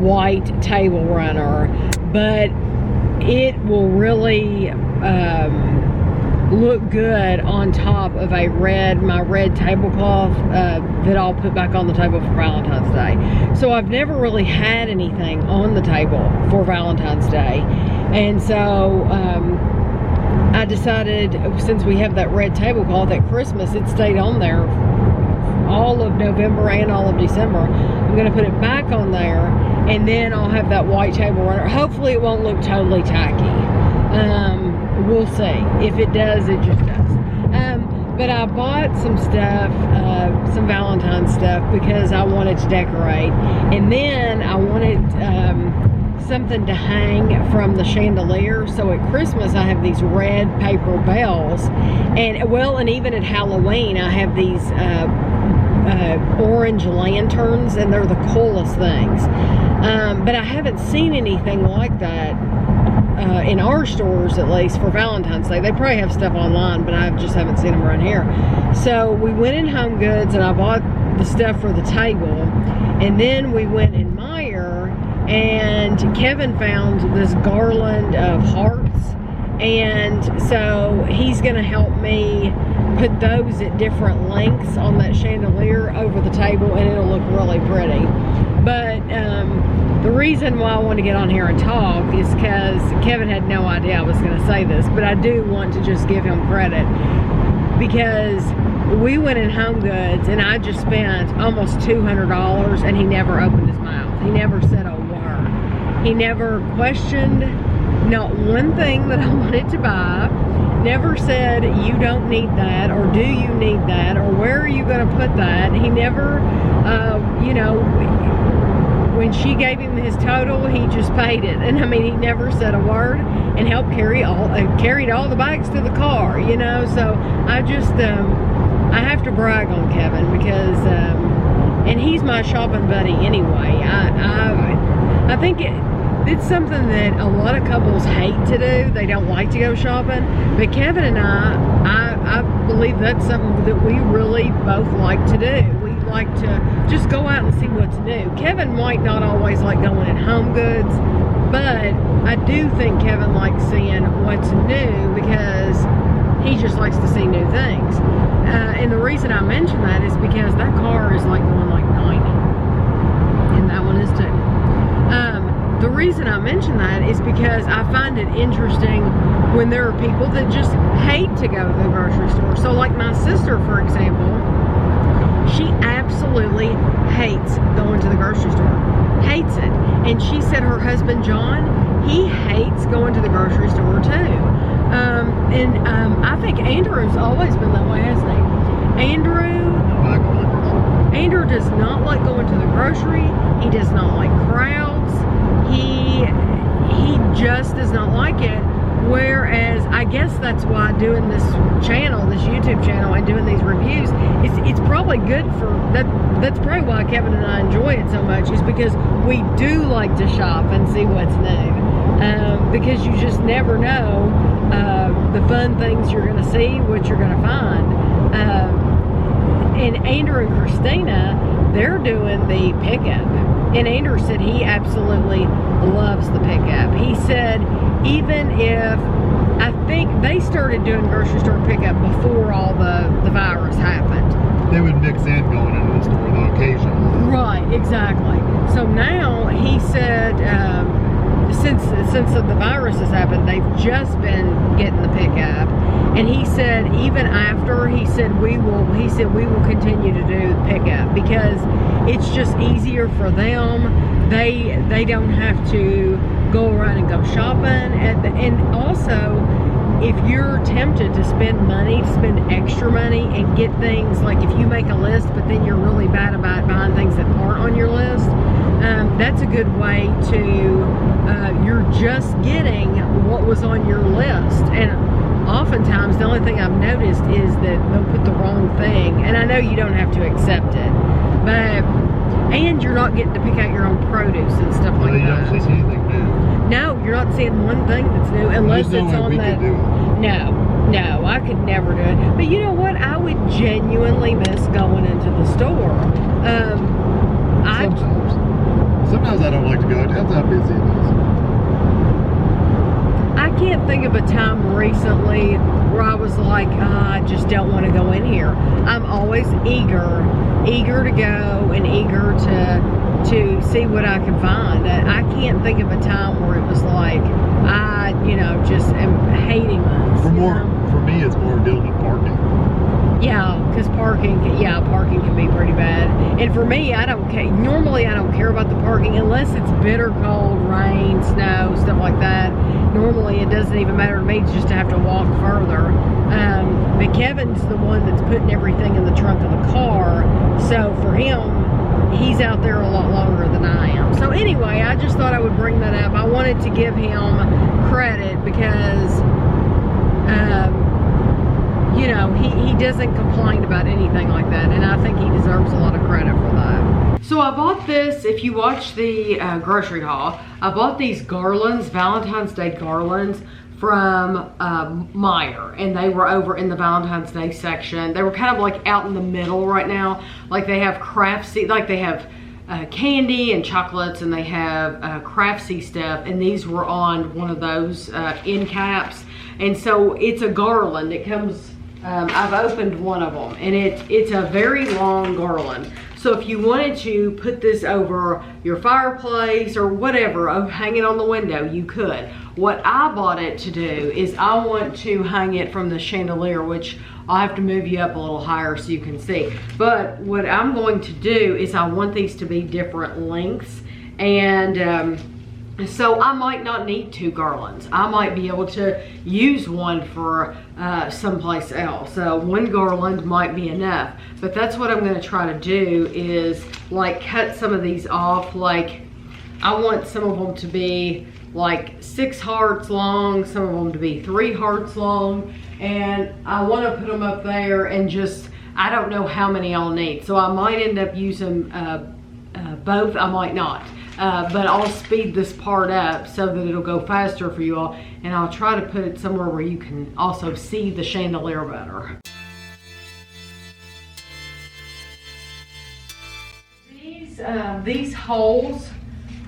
white table runner, but it will really look good on top of my red tablecloth that I'll put back on the table for Valentine's Day. So I've never really had anything on the table for Valentine's Day, and so I decided, since we have that red tablecloth at Christmas, it stayed on there all of November and all of December. I'm going to put it back on there, and then I'll have that white table runner. Hopefully it won't look totally tacky. We'll see. If it does, it just does. But I bought some stuff, some Valentine stuff, because I wanted to decorate. And then I wanted something to hang from the chandelier. So at Christmas, I have these red paper bells. And even at Halloween, I have these orange lanterns, and they're the coolest things. But I haven't seen anything like that in our stores, at least for Valentine's Day. They probably have stuff online, but I just haven't seen them around here. So we went in Home Goods and I bought the stuff for the table, and then we went in Meijer and Kevin found this garland of hearts, and so he's gonna help me put those at different lengths on that chandelier over the table, and it'll look really pretty. But the reason why I want to get on here and talk is because Kevin had no idea I was going to say this, but I do want to just give him credit, because we went in Home Goods and I just spent almost $200 and he never opened his mouth. He never said a word. He never questioned not one thing that I wanted to buy. Never said, you don't need that, or do you need that, or where are you going to put that. He never, when she gave him his total, he just paid it. And I mean, he never said a word, and helped carried all the bags to the car, so I just I have to brag on Kevin, because and he's my shopping buddy anyway. I think it's something that a lot of couples hate to do. They don't like to go shopping, but Kevin and I believe that's something that we really both like to do. We like to just go out and see what's new. Kevin might not always like going in Home Goods, but I do think Kevin likes seeing what's new, because he just likes to see new things. And the reason I mention that is because that car is like going like 90, and that one is too. The reason I mention that is because I find it interesting when there are people that just hate to go to the grocery store. So like my sister, for example, she absolutely hates going to the grocery store. Hates it. And she said her husband, John, he hates going to the grocery store too. I think Andrew's always been that way, hasn't he? Andrew does not like going to the grocery. He does not like crowds. He just does not like it. Whereas I guess that's why doing this channel, this YouTube channel, and doing these reviews, it's probably good for that. That's probably why Kevin and I enjoy it so much, is because we do like to shop and see what's new. Because you just never know the fun things you're going to see, what you're going to find. And Andrew and Christina, they're doing the pickup. And Andrew said he absolutely loves the pickup. He said even if, I think they started doing grocery store pickup before all the virus happened. They would mix in going into the store though occasionally. Right, exactly. So now he said, since the virus has happened, they've just been getting the pickup. And he said even after, he said we will continue to do pickup because it's just easier for them. They don't have to go around and go shopping. And also, if you're tempted to spend money, to spend extra money and get things, like if you make a list but then you're really bad about buying things that aren't on your list, that's a good way to, you're just getting what was on your list. And oftentimes the only thing I've noticed is that they'll put the wrong thing, and I know you don't have to accept it, but and you're not getting to pick out your own produce and stuff like that. You don't see anything new. No, you're not seeing one thing that's new unless it's on that. No, I could never do it. But you know what? I would genuinely miss going into the store. Sometimes I don't like to go. It depends how busy it is. I can't think of a time recently where I was like, I just don't want to go in here. I'm always eager to go and eager to see what I can find. I can't think of a time where it was like, I, just am hating this. For me, it's more dealing with parking. Yeah, because parking can be pretty bad. And for me, I don't care. Normally, I don't care about the parking unless it's bitter cold, rain, snow, stuff like that. Normally, it doesn't even matter to me just to have to walk further. But Kevin's the one that's putting everything in the trunk of the car. So for him, he's out there a lot longer than I am. So anyway, I just thought I would bring that up. I wanted to give him credit because he doesn't complain about anything like that, and I think he deserves a lot of credit for that. So I bought this, if you watch the grocery haul, I bought these garlands, Valentine's Day garlands from Meijer, and they were over in the Valentine's Day section. They were kind of like out in the middle right now. Like they have craftsy, like they have candy and chocolates, and they have craftsy stuff, and these were on one of those end caps. And so it's a garland. It comes, I've opened one of them, and it's a very long garland. So if you wanted to put this over your fireplace or whatever, hang it on the window, you could. What I bought it to do is I want to hang it from the chandelier, which I'll have to move you up a little higher so you can see. But what I'm going to do is I want these to be different lengths, and so I might not need 2 garlands. I might be able to use one for someplace else. So 1 garland might be enough. But that's what I'm going to try to do, is like cut some of these off. Like I want some of them to be like 6 hearts long, some of them to be 3 hearts long. And I want to put them up there and just, I don't know how many I'll need. So I might end up using both, I might not. But I'll speed this part up so that it'll go faster for you all, and I'll try to put it somewhere where you can also see the chandelier better. These holes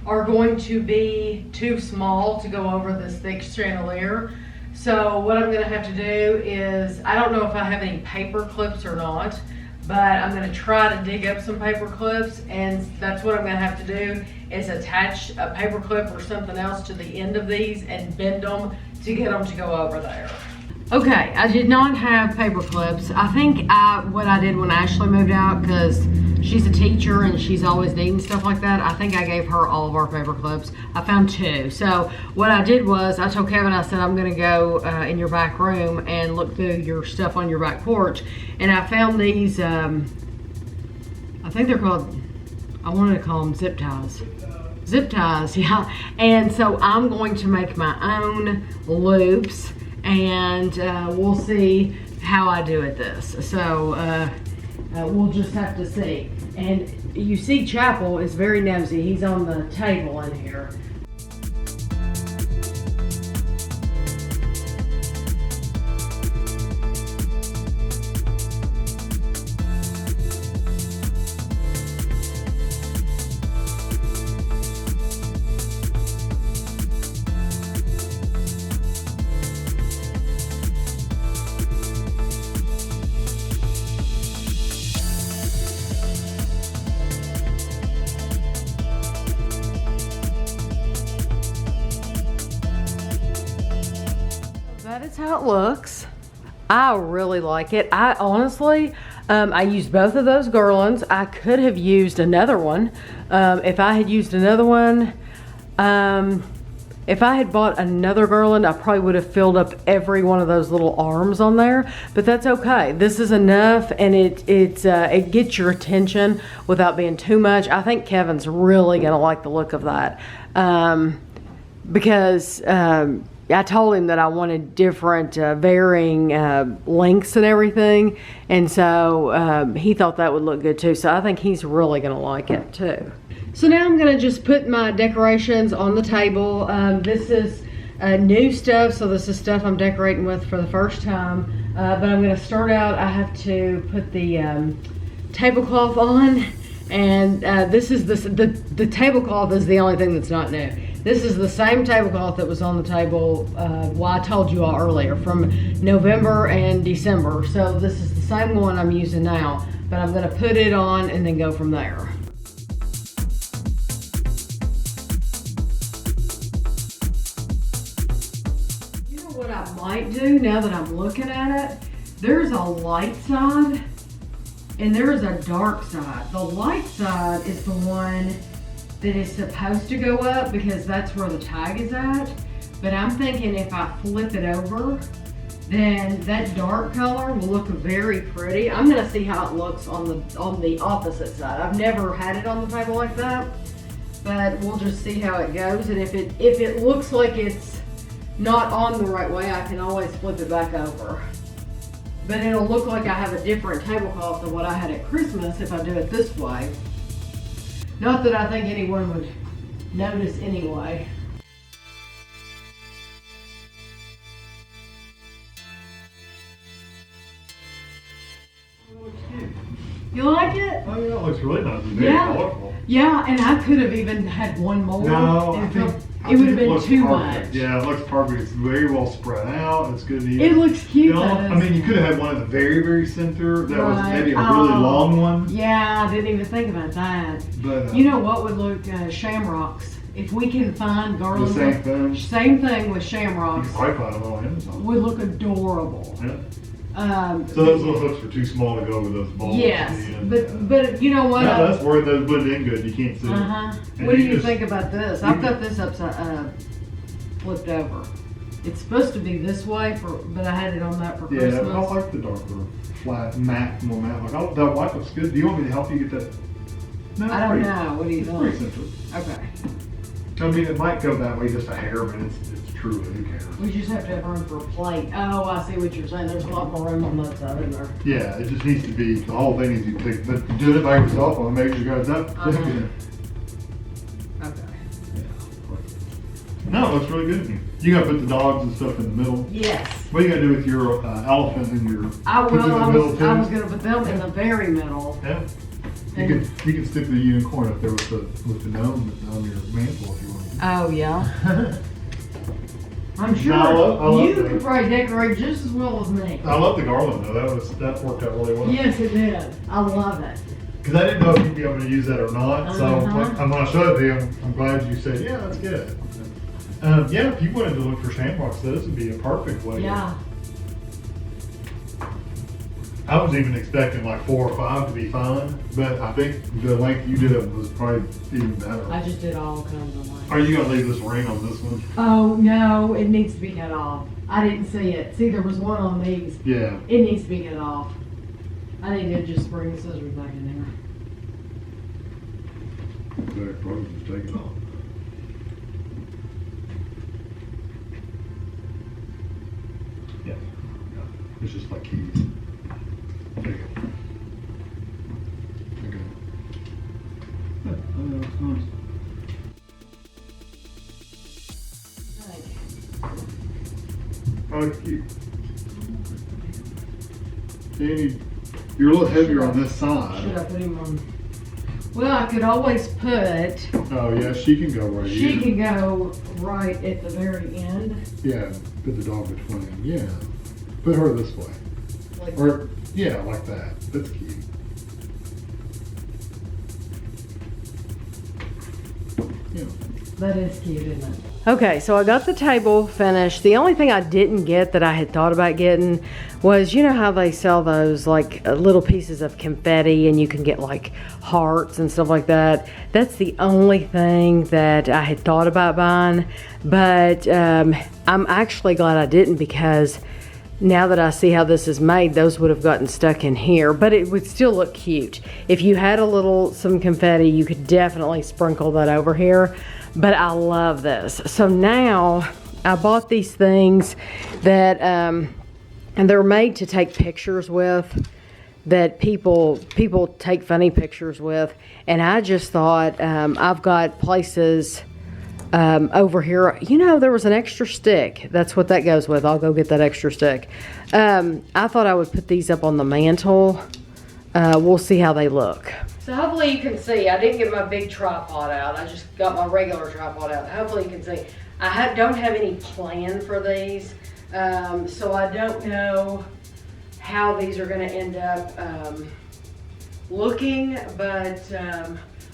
are going to be too small to go over this thick chandelier. So what I'm going to have to do is, I don't know if I have any paper clips or not, but I'm gonna try to dig up some paper clips, and that's what I'm gonna have to do, is attach a paper clip or something else to the end of these and bend them to get them to go over there. Okay, I did not have paper clips. I think what I did when Ashley moved out, because she's a teacher and she's always needing stuff like that, I think I gave her all of our paper clips. I found 2. So what I did was, I told Kevin, I said, I'm gonna go in your back room and look through your stuff on your back porch. And I found these, I think they're called, I wanted to call them zip ties. Zip ties, yeah. And so I'm going to make my own loops, and we'll see how I do at this. So we'll just have to see. And you see Chapel is very nosy. He's on the table in here. That is how it looks. I really like it. I honestly, I used both of those garlands. I could have used another one. If I had used another one, if I had bought another garland, I probably would have filled up every one of those little arms on there, but that's okay. This is enough, and it gets your attention without being too much. I think Kevin's really gonna like the look of that, because I told him that I wanted different varying lengths and everything, and so he thought that would look good too. So I think he's really gonna like it too. So now I'm gonna just put my decorations on the table. This is new stuff, so this is stuff I'm decorating with for the first time. But I'm gonna start out, I have to put the tablecloth on, and the tablecloth is the only thing that's not new. This is the same tablecloth that was on the table, well, I told you all earlier, from November and December. So this is the same one I'm using now, but I'm gonna put it on and then go from there. You know what I might do now that I'm looking at it? There's a light side and there's a dark side. The light side is the one that is supposed to go up because that's where the tag is at. But I'm thinking if I flip it over, then that dark color will look very pretty. I'm gonna see how it looks on the opposite side. I've never had it on the table like that, but we'll just see how it goes. And if it looks like it's not on the right way, I can always flip it back over. But it'll look like I have a different tablecloth than what I had at Christmas if I do it this way. Not that I think anyone would notice anyway. You like it? Oh yeah, it looks really nice. It's very colorful. Yeah, and I could have even had one more. No, it would have been too perfect. much. Yeah, it looks perfect. It's very well spread out. It's good to eat. It looks cute. You know, I mean, you could have had one in the very, very center that was maybe a really long one. Yeah, I didn't even think about that. But you know what would look shamrocks? If we can find garland. The same thing. Same thing with shamrocks. You can probably find them on Amazon. Would look adorable. Yeah. So those little hooks were too small to go with those balls. Yes, but you know what? No, that's where those blend in good. You can't see. What do you think about this? I've got this upside flipped over. It's supposed to be this way but I had it on that for Christmas. Yeah, I like the darker, flat, more matte. Like, oh, that white looks good. Do you want me to help you get that? No, I don't know. What do you think? Pretty simple. Okay. I mean, it might go that way just a hair, but it's truly, who cares? We just have to have room for a plate. Oh, I see what you're saying. There's a lot more room on that side, isn't there? Yeah, it just needs to be, the whole thing needs to be big. But doing it by yourself, well, maybe you guys up. Okay. No, it looks really good. You gotta put the dogs and stuff in the middle. Yes. What are you gonna do with your elephant and your? I was gonna put them in the very middle. Yeah. You can stick the unicorn up there with the gnome on your mantle if you want. Oh yeah. I'm sure I love you that. could probably decorate just as well as me. I love the garland though. That worked out really well. Yes, it did. I love it. Because I didn't know if you'd be able to use that or not. So Uh-huh. when I showed it to you, I'm glad you said, yeah, that's good. Yeah, if you wanted to look for sandbox, this would be a perfect way. Yeah. I was even expecting like 4 or 5 to be fine, but I think the length you did it was probably even better. I just did all kinds of lengths. Are you gonna leave this ring on this one? Oh, no, it needs to be cut off. I didn't see it. See, there was one on these. Yeah. It needs to be cut off. I need to just bring the scissors back in there. Back, probably just take it off. Yeah. It's just like keys. There you go. Okay. Yeah, that's nice. Oh, cute. Danny, you're a little heavier on this Should I side. put him on? Well, I could always put, Oh yeah, she can go right she here. can go right at the very end. Yeah, put the dog between them. Yeah. Put her this way. Like, Or, yeah, like that. That's cute. Yeah. that is cute, isn't it? Okay, so I got the table finished. The only thing I didn't get that I had thought about getting was, you know how they sell those like little pieces of confetti and you can get like hearts and stuff like that. That's the only thing that I had thought about buying, but I'm actually glad I didn't, because now that I see how this is made, those would have gotten stuck in here, but it would still look cute. If you had some confetti, you could definitely sprinkle that over here, but I love this. So now I bought these things that, and they're made to take pictures with, that people take funny pictures with, and I just thought, I've got places over here, you know, there was an extra stick. That's what that goes with. I'll go get that extra stick. I thought I would put these up on the mantle. We'll see how they look. So hopefully you can see, I didn't get my big tripod out. I just got my regular tripod out. Hopefully you can see. I don't have any plan for these, so I don't know how these are gonna end up looking, but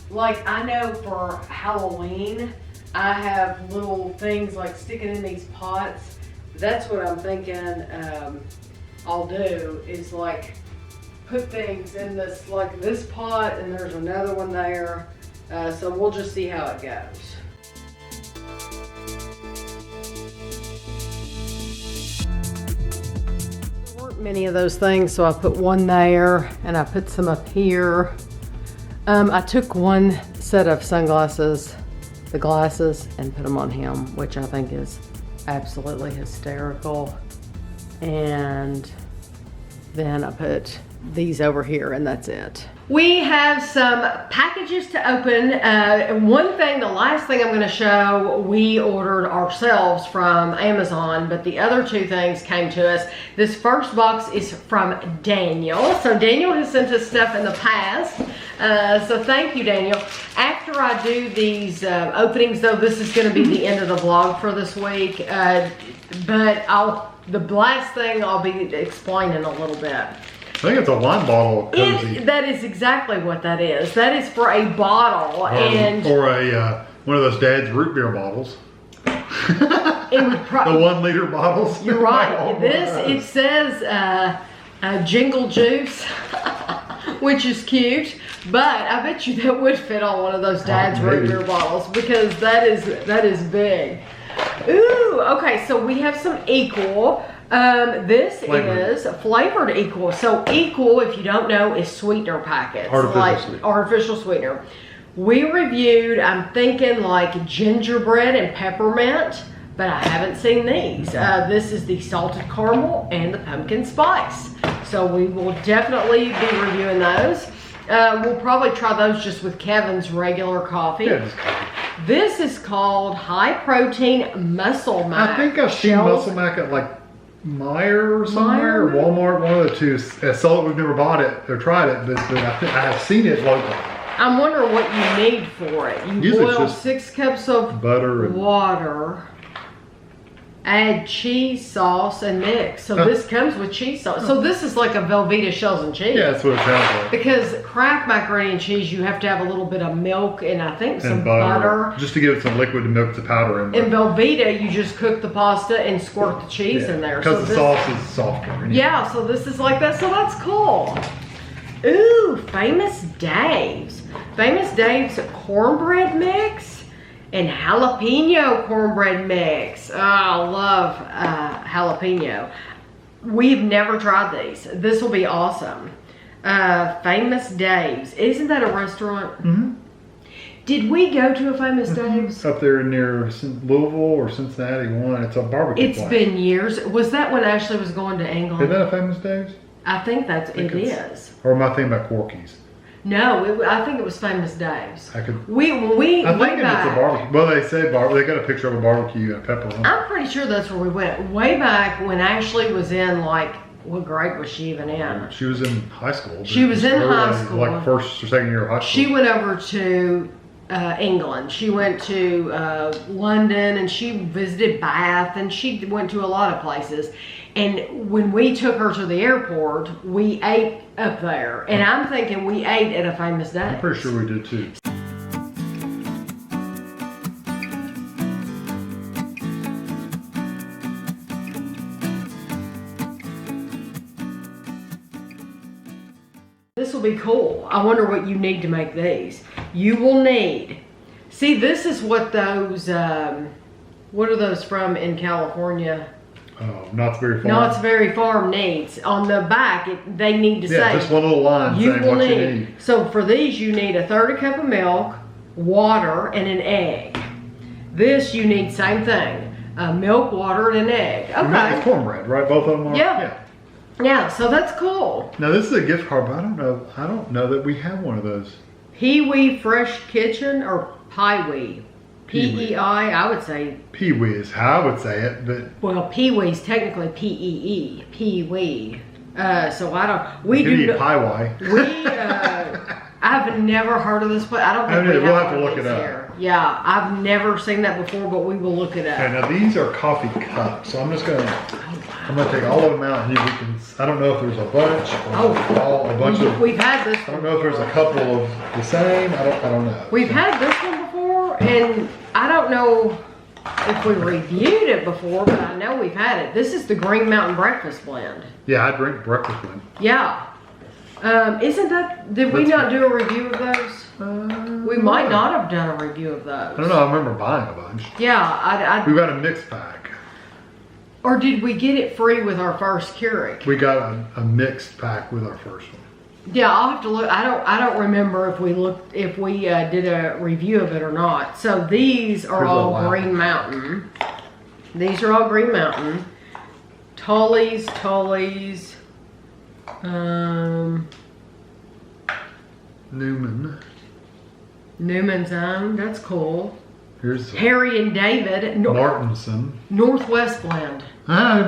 like I know for Halloween, I have little things like sticking in these pots. That's what I'm thinking I'll do, is like put things in this, like this pot, and there's another one there. So we'll just see how it goes. There weren't many of those things, so I put one there and I put some up here. I took one set of sunglasses, the glasses, and put them on him, which I think is absolutely hysterical. And then I put these over here, and that's it. We have some packages to open. One thing, the last thing I'm going to show, we ordered ourselves from Amazon, but the other two things came to us. This first box is from Daniel. So Daniel has sent us stuff in the past. So thank you, Daniel. After I do these openings, though, this is going to be the end of the vlog for this week. But the last thing I'll be explaining a little bit. I think it's a wine bottle cozy. That is exactly what that is. That is for a bottle, or a one of those Dad's root beer bottles. It would the 1 liter bottles. You're right. It says Jingle Juice, which is cute. But I bet you that would fit on one of those Dad's root beer bottles, because that is big. Ooh, okay. So we have some Equal. This is flavored Equal. So Equal, if you don't know, is sweetener packets. Artificial sweetener. We reviewed, I'm thinking like gingerbread and peppermint, but I haven't seen these. This is the salted caramel and the pumpkin spice. So we will definitely be reviewing those. We'll probably try those just with Kevin's regular coffee. Yeah, just coffee. This is called high protein Muscle Mac. I think I've seen Muscle Mac at like Meijer or somewhere, or Walmart, one of the two. So we've never bought it or tried it, but I have seen it locally. I'm wondering what you need for it. You boil 6 cups of butter and water, add cheese sauce and mix. So this comes with cheese sauce. So this is like a Velveeta shells and cheese. Yeah, that's what it sounds like. Because Kraft macaroni and cheese, you have to have a little bit of milk and I think some butter. Just to give it some liquid to milk the powder in. In Velveeta, you just cook the pasta and squirt the cheese in there. Because the sauce is softer. Anyway. Yeah, so this is like that. So that's cool. Ooh, Famous Dave's. Famous Dave's cornbread mix. And jalapeno cornbread mix. Oh, I love jalapeno. We've never tried these. This will be awesome. Famous Dave's. Isn't that a restaurant? Mm-hmm. Did we go to a Famous Dave's? Up there near Louisville or Cincinnati one. It's a barbecue place. It's been years. Was that when Ashley was going to England? Is that a Famous Dave's? I think it is. Or am I thinking about Corky's? No, I think it was Famous Dave's. I think it's a barbecue. Well, they say They got a picture of a barbecue and pepper. I'm pretty sure that's where we went. Way back when Ashley was in, like, what grade was she even in? She was in high school. She was in high school. Like first or second year of high school. She went over to England. She went to London and she visited Bath and she went to a lot of places. And when we took her to the airport, we ate up there. And I'm thinking we ate at a Famous Dave's. I'm pretty sure we did too. This will be cool. I wonder what you need to make these. You will need, see, this is what those, what are those from in California? Knott's Berry Farm. Knott's Berry Farm needs. On the back, they need to say. Yeah, just one little line saying what you need. So for these, you need a 1/3 cup of milk, water, and an egg. This, you need same thing. Milk, water, and an egg. Okay. It's cornbread, right? Both of them are? Yeah. Yeah, so that's cool. Now this is a gift card, but I don't know that we have one of those. Pee-wee Fresh Kitchen or Pee-wee? P-E-I, I would say. Pee-wee is how I would say it, but. Well, Pee-wee's technically P-E-E, Pee-wee. So I don't, we do. Eat pie-wee. I've never heard of this place. I don't think we we'll have to look it up. Here. Yeah, I've never seen that before, but we will look it up. Okay, now these are coffee cups, so I'm just gonna, I'm gonna take all of them out and we can, I don't know if there's a bunch or a bunch of. We've had this. I don't know if there's a couple of the same. I don't know. We've had this one before, and I don't know if we reviewed it before, but I know we've had it. This is the Green Mountain Breakfast Blend. Yeah, I drink breakfast blend. Yeah. Isn't that, did we not do a review of those? We might not have done a review of those. I don't know, I remember buying a bunch. Yeah, we got a mixed pack. Or did we get it free with our first Keurig? We got a mixed pack with our first one. Yeah, I'll have to look. I don't remember if we did a review of it or not. So these are all Green Mountain. These are all Green Mountain. Tully's. Newman's Own. That's cool. Here's Harry and David. Martinson. Northwest Blend.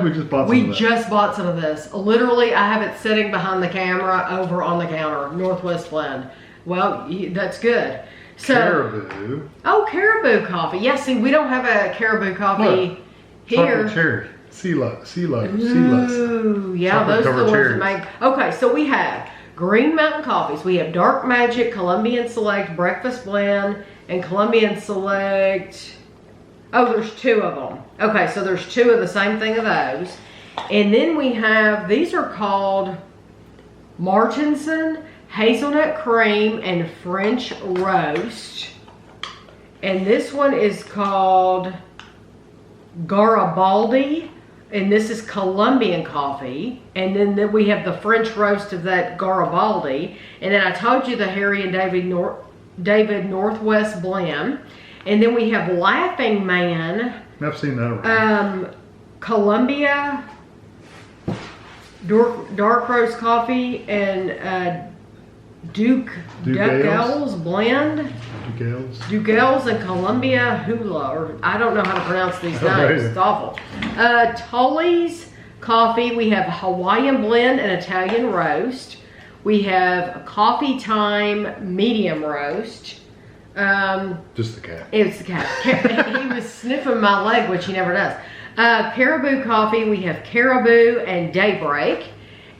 We just bought some of that. just bought some of this. Literally, I have it sitting behind the camera over on the counter. Northwest Blend. Well, that's good. So, Caribou. Oh, Caribou coffee. Yeah, see, we don't have a Caribou coffee here. Chocolate cherry. Sea Lust. Ooh, yeah, those are the ones that make. Okay, so we have Green Mountain coffees. We have Dark Magic, Colombian Select, Breakfast Blend, and Colombian Select. Oh, there's 2 of them. Okay, so there's 2 of the same thing of those. And then we have, these are called Martinson, Hazelnut Cream, and French Roast. And this one is called Garibaldi. And this is Colombian coffee. And then we have the French roast of that Garibaldi. And then I told you the Harry and David Northwest Blend. And then we have Laughing Man. I've seen that already. Columbia Dark Roast Coffee and Dugal's Blend. Dugal's and Columbia Hula, or I don't know how to pronounce these names. It's awful. Tully's Coffee. We have Hawaiian Blend and Italian Roast. We have Coffee Time Medium Roast. Just the cat. It's the cat. He was sniffing my leg, which he never does. Caribou coffee, we have Caribou and Daybreak.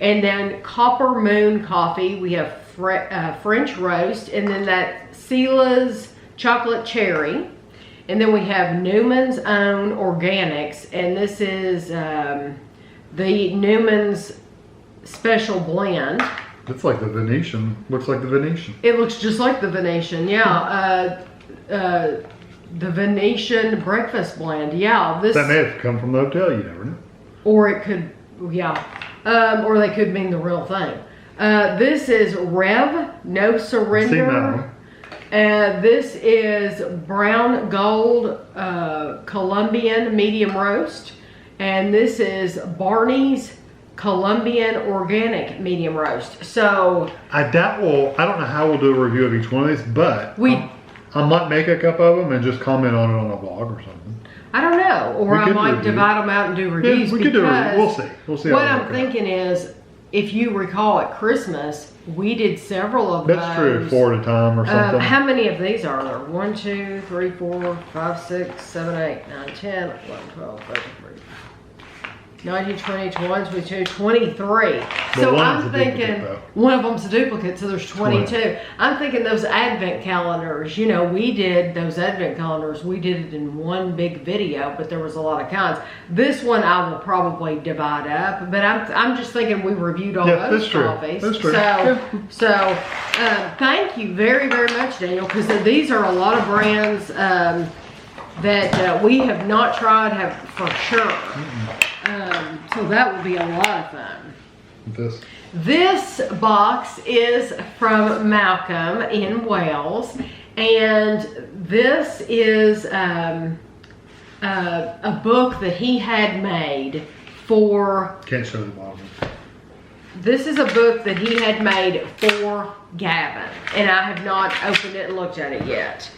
And then Copper Moon coffee, we have French roast. And then that Sela's chocolate cherry. And then we have Newman's Own Organics. And this is the Newman's Special Blend. It's like the Venetian. Looks like the Venetian. It looks just like the Venetian, yeah. The Venetian breakfast blend, yeah. That may have come from the hotel, you never know. Or it could, yeah. Or they could mean the real thing. This is Rev No Surrender. This is Brown Gold Colombian Medium Roast. And this is Barney's Colombian Organic Medium Roast. So I don't know how we'll do a review of each one of these, but I might make a cup of them and just comment on it on the blog or something. I don't know, or I might divide them out and do reviews. Yeah, we could do a review. We'll see. We'll see. What I'm thinking is, if you recall at Christmas, we did several of those. That's true, 4 at a time or something. How many of these are there? 1, 2, 3, 4, 5, 6, 7, 8, 9, 10, 11, 12, 13, 19, 20, 21, 22, 23. So I'm thinking one of them's a duplicate, so there's 22. I'm thinking those advent calendars, you know, we did those advent calendars, we did it in one big video, but there was a lot of kinds. This one I will probably divide up, but I'm just thinking we reviewed all those coffees. That's true. So thank you very, very much, Daniel, because these are a lot of brands that we have not tried for sure. So that will be a lot of fun. This box is from Malcolm in Wales, and this is a book that he had made for... Can't show the bottom. This is a book that he had made for Gavin, and I have not opened it and looked at it yet.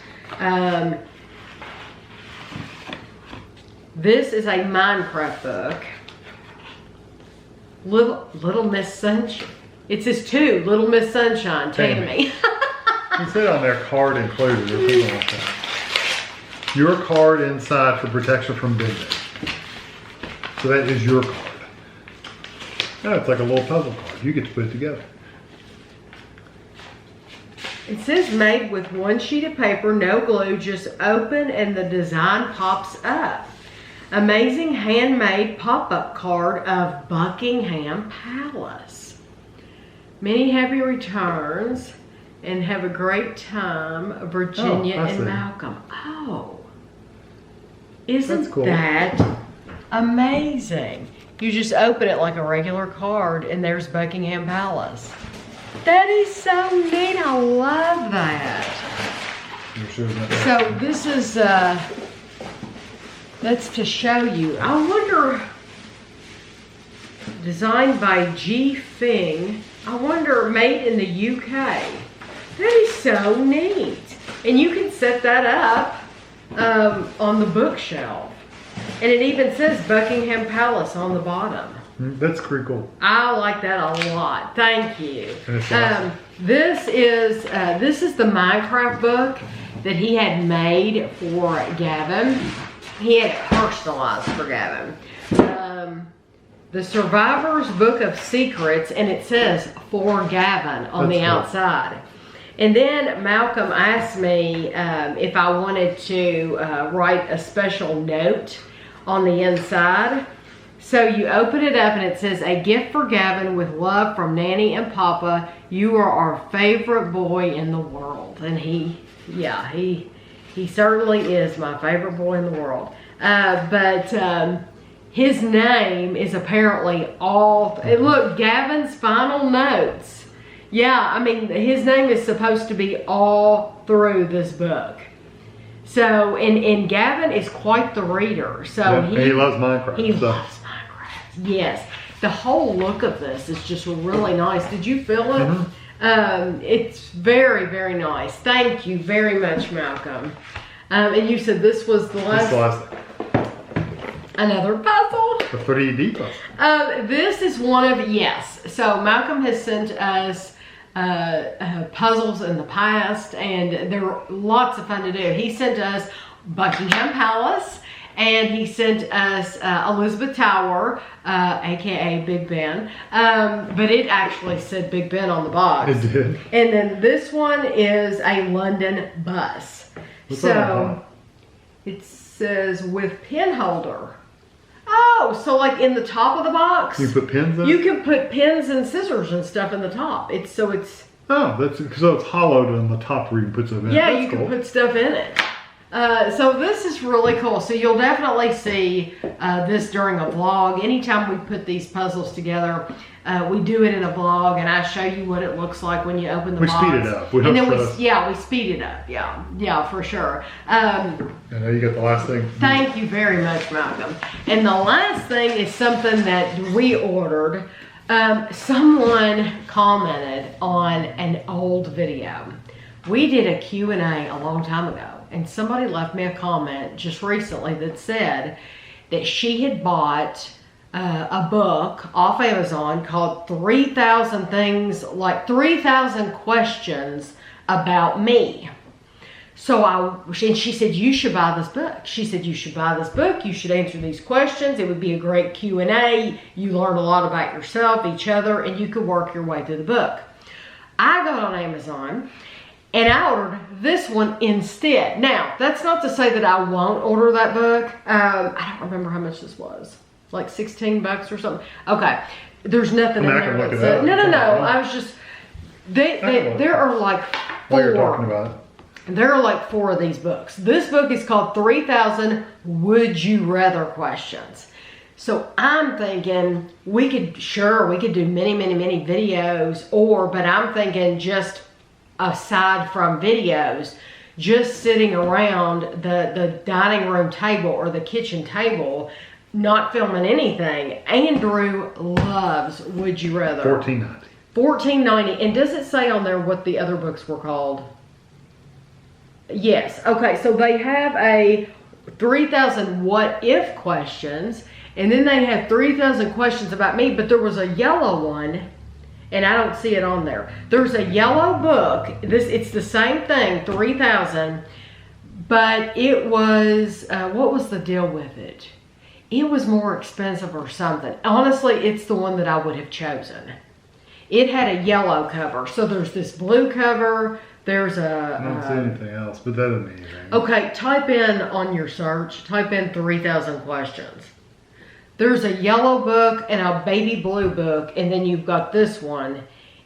This is a Minecraft book. Little Miss Sunshine. It says 2, Little Miss Sunshine, Tammy. It said on there, card included or something like that. Your card inside for protection from bending. So that is your card. Oh, it's like a little puzzle card. You get to put it together. It says made with 1 sheet of paper, no glue, just open and the design pops up. Amazing handmade pop-up card of Buckingham Palace. Many happy returns and have a great time, Virginia and Malcolm. Oh, isn't that amazing? You just open it like a regular card and there's Buckingham Palace. That is so neat. I love that. So this is... that's to show you. I wonder, designed by G. Fing. I wonder, made in the UK. That is so neat. And you can set that up on the bookshelf. And it even says Buckingham Palace on the bottom. That's pretty cool. I like that a lot. Thank you. This is the Minecraft book that he had made for Gavin. He had it personalized for Gavin. The Survivor's Book of Secrets, and it says for Gavin on the outside. And then Malcolm asked me if I wanted to write a special note on the inside. So you open it up and it says, a gift for Gavin with love from Nanny and Papa. You are our favorite boy in the world. And he certainly is my favorite boy in the world. But his name is apparently look, Gavin's final notes. Yeah, I mean, his name is supposed to be all through this book. So, and Gavin is quite the reader. So he loves Minecraft. He loves Minecraft. Yes. The whole look of this is just really nice. Did you feel it? Mm-hmm. It's very, very nice. Thank you very much, Malcolm. And you said this was the last. This is the last thing. Another puzzle. The 3D puzzle. This is one of, yes. So Malcolm has sent us puzzles in the past, and they're lots of fun to do. He sent us Buckingham Palace, And he sent us Elizabeth Tower, aka Big Ben, but it actually said Big Ben on the box. It did. And then this one is a London bus. What's that So about? it says with pen holder. Oh, so like in the top of the box, You put pins in? you can put pens and scissors and stuff in the top. It's Oh, so it's hollowed on the top where you can put stuff in. yeah, That's you can cool. put stuff in it. So this is really cool. So you'll definitely see this during a vlog. Anytime we put these puzzles together, we do it in a vlog, and I show you what it looks like when you open the box. We speed it up. We and don't then trust. we speed it up. Yeah, for sure. I know you got the last thing. Thank you very much, Malcolm. And the last thing is something that we ordered. Someone commented on an old video. We did a Q&A a long time ago, and somebody left me a comment just recently that said that she had bought a book off Amazon called 3,000 Things, like 3,000 Questions About Me. So she said, you should buy this book. She said, you should buy this book. You should answer these questions. It would be a great Q&A. You learn a lot about yourself, each other, and you could work your way through the book. I got on Amazon and I ordered this one instead. Now, that's not to say that I won't order that book. I don't remember how much this was. Like 16 bucks or something. Okay. There's nothing in I there. can look that it said, up. no. I was just, there are like While you're four. talking about it. There are like 4 of these books. This book is called 3,000 Would You Rather Questions. So I'm thinking we could do many videos, but I'm thinking just aside from videos, just sitting around the dining room table or the kitchen table, not filming anything. Andrew loves Would You Rather. $14.90. $14.90. And does it say on there what the other books were called? Yes. Okay, so they have a 3,000 what if questions, and then they have 3,000 questions about me, but there was a yellow one, and I don't see it on there. There's a yellow book. It's the same thing, 3,000, but it was, what was the deal with it? It was more expensive or something. Honestly, it's the one that I would have chosen. It had a yellow cover, so there's this blue cover. There's I don't see anything else, but that doesn't mean anything. Okay, type in on your search, type in 3,000 questions. There's a yellow book and a baby blue book, and then you've got this one.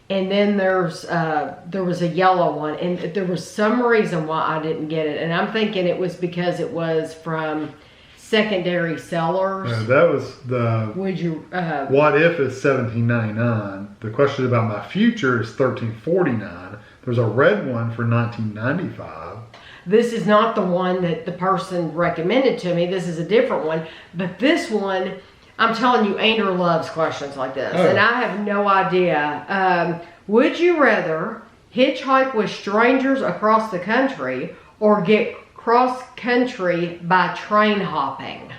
And then there was a yellow one, and there was some reason why I didn't get it. And I'm thinking it was because it was from secondary sellers. That was the Would you? what if is $17.99. The question about my future is $13.49. There's a red one for $19.95. This is not the one that the person recommended to me. This is a different one. But this one, I'm telling you, Andrew loves questions like this. Oh. And I have no idea. Would you rather hitchhike with strangers across the country or get cross country by train hopping?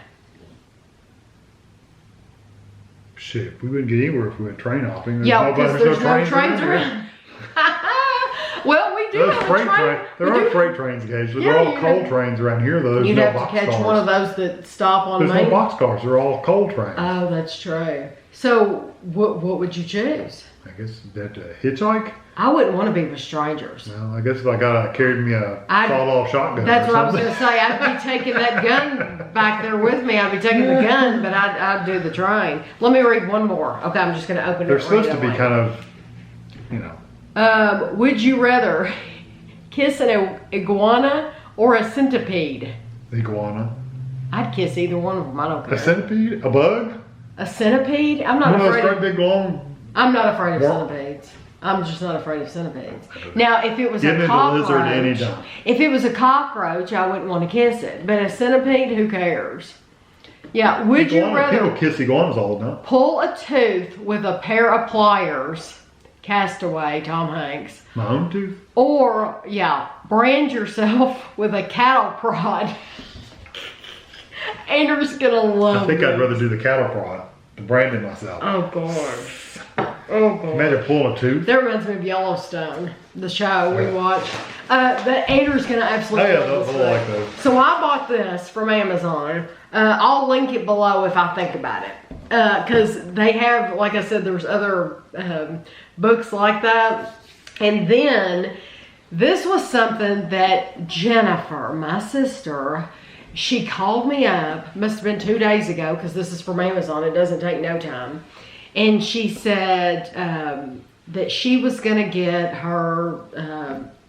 Shit, we wouldn't get anywhere if we went train hopping. Yeah, because there's no trains around. Well, we do Those have freight a train. trains. There aren't freight trains occasionally. Yeah, They're all you coal have- trains around here, though. There's You'd no have to box catch cars. one of those that stop on There's Main. no box cars. They're all coal trains. Oh, that's true. So, what would you choose? I guess that hitchhike. I wouldn't want to be with strangers. Well, I guess if I got carried me a sawed-off shotgun. That's or what I was something. going to say. I'd be taking that gun back there with me. I'd be taking the gun, but I'd do the train. Let me read one more. Okay, I'm just going to open it. They're supposed to be kind of, Would you rather kiss an iguana or a centipede? iguana. I'd kiss either one of them. I don't care. A centipede? A bug? A centipede? I'm not One of those afraid. great big long. I'm not afraid of Worm? centipedes. I'm just not afraid of centipedes. Now, if it was Give a me the lizard cockroach, anytime. if it was a cockroach, I wouldn't want to kiss it. But a centipede, who cares? Yeah. Would you Iguana, people rather kiss iguanas all the time. pull a tooth with a pair of pliers, Castaway, Tom Hanks, My own tooth. or brand yourself with a cattle prod? Andrew's gonna love. I think this. I'd rather do the cattle prod than branding myself. Oh God. Oh, God. Imagine pulling a tooth. That reminds me of Yellowstone, the show we watched. Andrew's gonna absolutely love this they'll like those. So I bought this from Amazon. I'll link it below if I think about it. Because they have, like I said, there's other books like that. And then this was something that Jennifer, my sister, she called me up, must have been 2 days ago, because this is from Amazon, it doesn't take no time. And she said that she was going to get her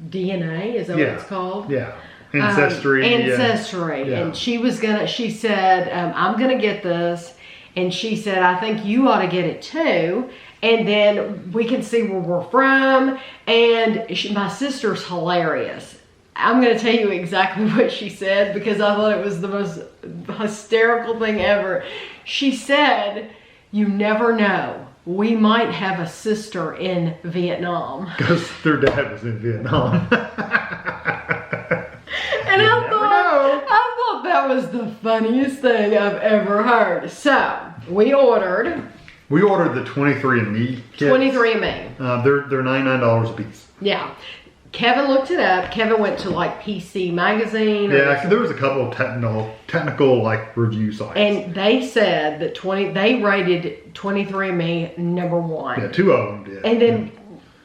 DNA, is that what it's called? Yeah. Ancestry. Ancestry. And she said, I'm going to get this. And she said, I think you ought to get it too. And then we can see where we're from. And my sister's hilarious. I'm going to tell you exactly what she said because I thought it was the most hysterical thing ever. She said, you never know. We might have a sister in Vietnam. Because their dad was in Vietnam. And I thought that was the funniest thing I've ever heard. So, we ordered the 23andMe kits. 23andMe. They're $99 a piece. Yeah. Kevin looked it up. Kevin went to like PC Magazine. Yeah, there was a couple of technical like review sites. And they said that they rated 23andMe #1. Yeah, 2 of them did. And then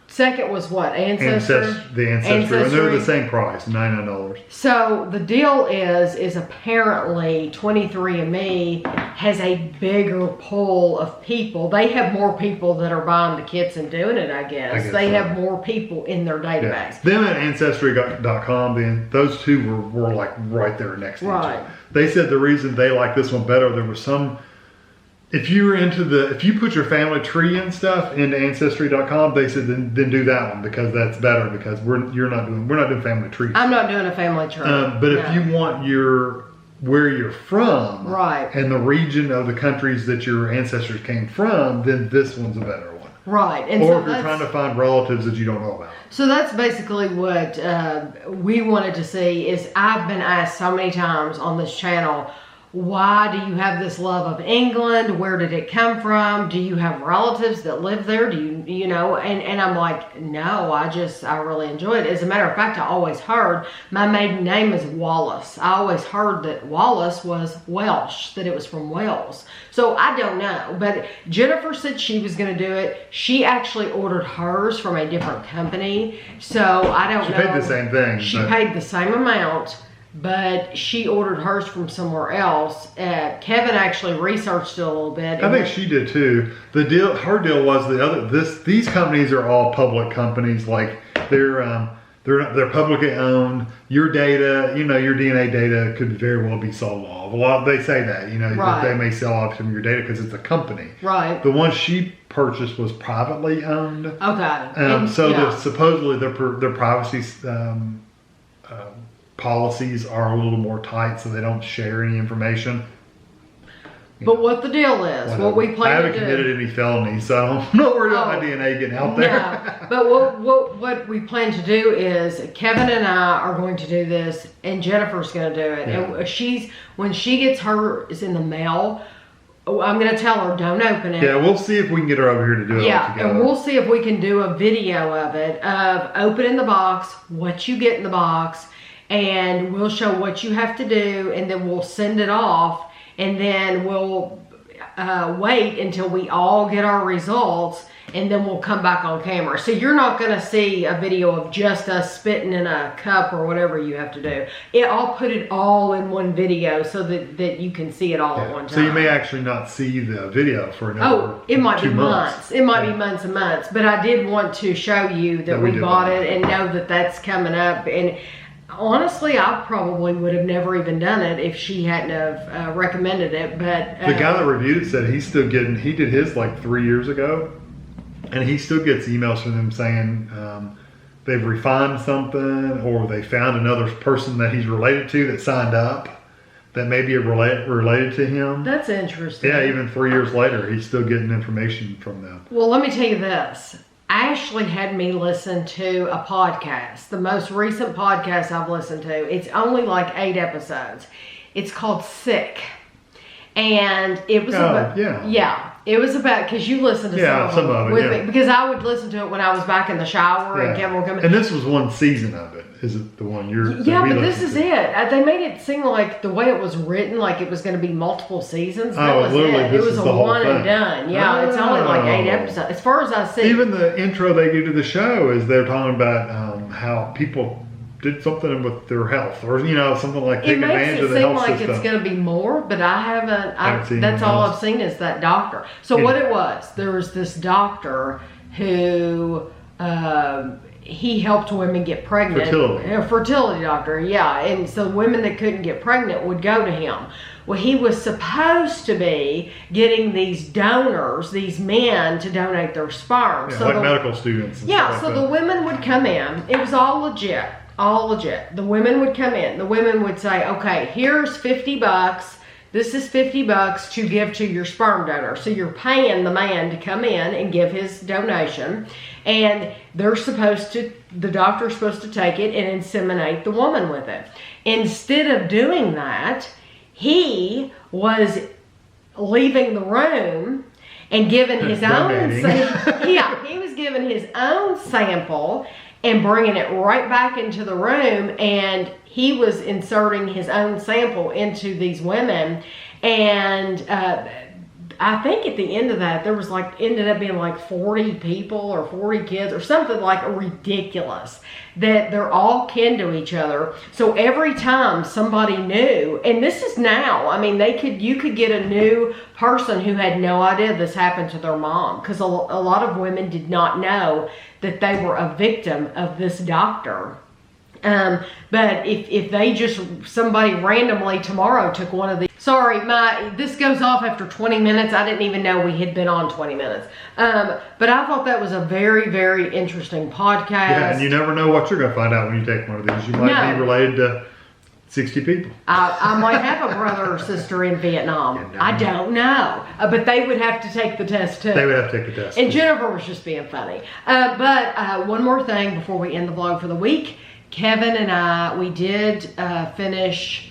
second was what? Ancestry? The Ancestry. And they're the same price, $99. So the deal is apparently 23andMe has a bigger pool of people. They have more people that are buying the kits and doing it, I guess. They have more people in their database. Yeah. Them at Ancestry.com, then those two were like right there next to each other. They said the reason they like this one better, there was some... If you put your family tree and stuff into Ancestry.com, they said then do that one because that's better because we're not doing family trees. I'm not doing a family tree. But if you want where you're from, right, and the region of the countries that your ancestors came from, then this one's a better one. Right. And or if you're trying to find relatives that you don't know about. So that's basically what we wanted to see. Is I've been asked so many times on this channel, why do you have this love of England? Where did it come from? Do you have relatives that live there? Do you know? And I'm like, no, I really enjoy it. As a matter of fact, I always heard my maiden name is Wallace. I always heard that Wallace was Welsh, that it was from Wales. So I don't know. But Jennifer said she was going to do it. She actually ordered hers from a different company. So I don't know. She paid the same thing. She paid the same amount. But she ordered hers from somewhere else. Kevin actually researched it a little bit. I think she did too. Her deal was these companies are all public companies. Like they're publicly owned. Your data, your DNA data could very well be sold off. They say that, that they may sell off some of your data because it's a company. Right. The one she purchased was privately owned. Okay. Supposedly their privacy policies are a little more tight, so they don't share any information. But what the deal is, what we plan to do. I haven't committed any felonies, so I'm not worried about my DNA getting out there. No, but what we plan to do is Kevin and I are going to do this, and Jennifer's going to do it. Yeah. And when she gets hers in the mail, I'm going to tell her, don't open it. Yeah, we'll see if we can get her over here to do it all together. And we'll see if we can do a video of it, of opening the box, what you get in the box, and we'll show what you have to do, and then we'll send it off, and then we'll wait until we all get our results, and then we'll come back on camera. So you're not going to see a video of just us spitting in a cup or whatever you have to do. I'll put it all in one video so that you can see it all at one time. So you may actually not see the video for another it might 2 be months. It might be months and months. But I did want to show you that we bought it and know that that's coming up. And honestly, I probably would have never even done it if she hadn't have recommended it. But the guy that reviewed it said he did his like 3 years ago, and he still gets emails from them saying they've refined something, or they found another person that he's related to that signed up that may be related to him. That's interesting. Yeah, even 3 years later, he's still getting information from them. Well, let me tell you this. Ashley had me listen to a podcast, the most recent podcast I've listened to. It's only like 8 episodes. It's called Sick. And it was It was about, because you listened to some of it with me, because I would listen to it when I was back in the shower and Kevin would come in. And this was one season of it. Is it the one you're? Yeah, but this is it. They made it seem like the way it was written, like it was going to be multiple seasons. That was it. It was a one and done. Yeah, it's only like 8 episodes. As far as I see. Even the intro they do to the show is they're talking about how people did something with their health, or something like taking advantage of the health system. It makes it seem like it's going to be more, but I haven't. That's all I've seen is that doctor. So what it was, there was this doctor who. He helped women get pregnant. Fertility doctor, yeah. And so women that couldn't get pregnant would go to him. Well, he was supposed to be getting these donors, these men, to donate their sperm. Yeah, so like medical students. Yeah, so the women would come in. It was all legit. All legit. The women would come in. The women would say, okay, here's $50. This is $50 to give to your sperm donor. So you're paying the man to come in and give his donation. And the doctor's supposed to take it and inseminate the woman with it. Instead of doing that, he was leaving the room and giving his own he was giving his own sample and bringing it right back into the room, and he was inserting his own sample into these women. And I think at the end of that, there was ended up being 40 people or 40 kids or something ridiculous, that they're all kin to each other. So every time somebody new, and this is now, I mean, you could get a new person who had no idea this happened to their mom, because a lot of women did not know that they were a victim of this doctor. But if they somebody randomly tomorrow took one of these, sorry, this goes off after 20 minutes. I didn't even know we had been on 20 minutes. But I thought that was a very, very interesting podcast. Yeah, and you never know what you're going to find out when you take one of these. You might be related to 60 people. I might have a brother or sister in Vietnam. I don't know. But they would have to take the test too. They would have to take the test. And Jennifer was just being funny. But one more thing before we end the vlog for the week. Kevin and I, we did finish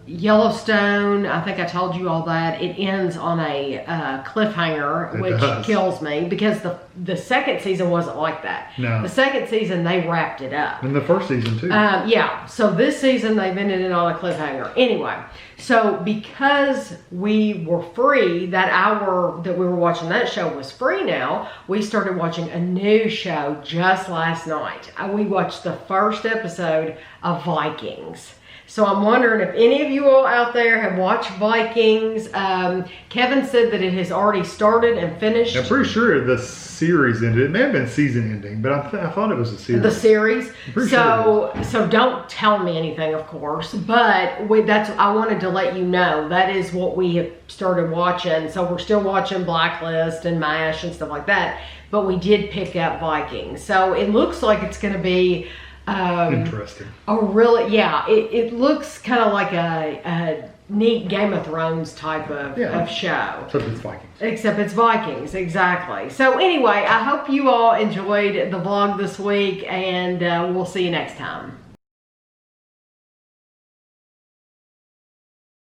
Yellowstone. I think I told you all that. It ends on a cliffhanger, which kills me, because the second season wasn't like that. No. The second season, they wrapped it up. And the first season too. Yeah. So this season, they've ended it on a cliffhanger. Anyway, so because we were free, that hour that we were watching that show was free now, we started watching a new show just last night. We watched the first episode of Vikings. So I'm wondering if any of you all out there have watched Vikings. Kevin said that it has already started and finished. I'm pretty sure the series ended. It may have been season ending, but I thought it was a series. The series. So don't tell me anything, of course. But I wanted to let you know that is what we have started watching. So we're still watching Blacklist and MASH and stuff like that. But we did pick up Vikings. So it looks like it's going to be interesting. It looks kind of like a neat Game of Thrones type of show. Except it's Vikings, exactly. So anyway, I hope you all enjoyed the vlog this week, and we'll see you next time.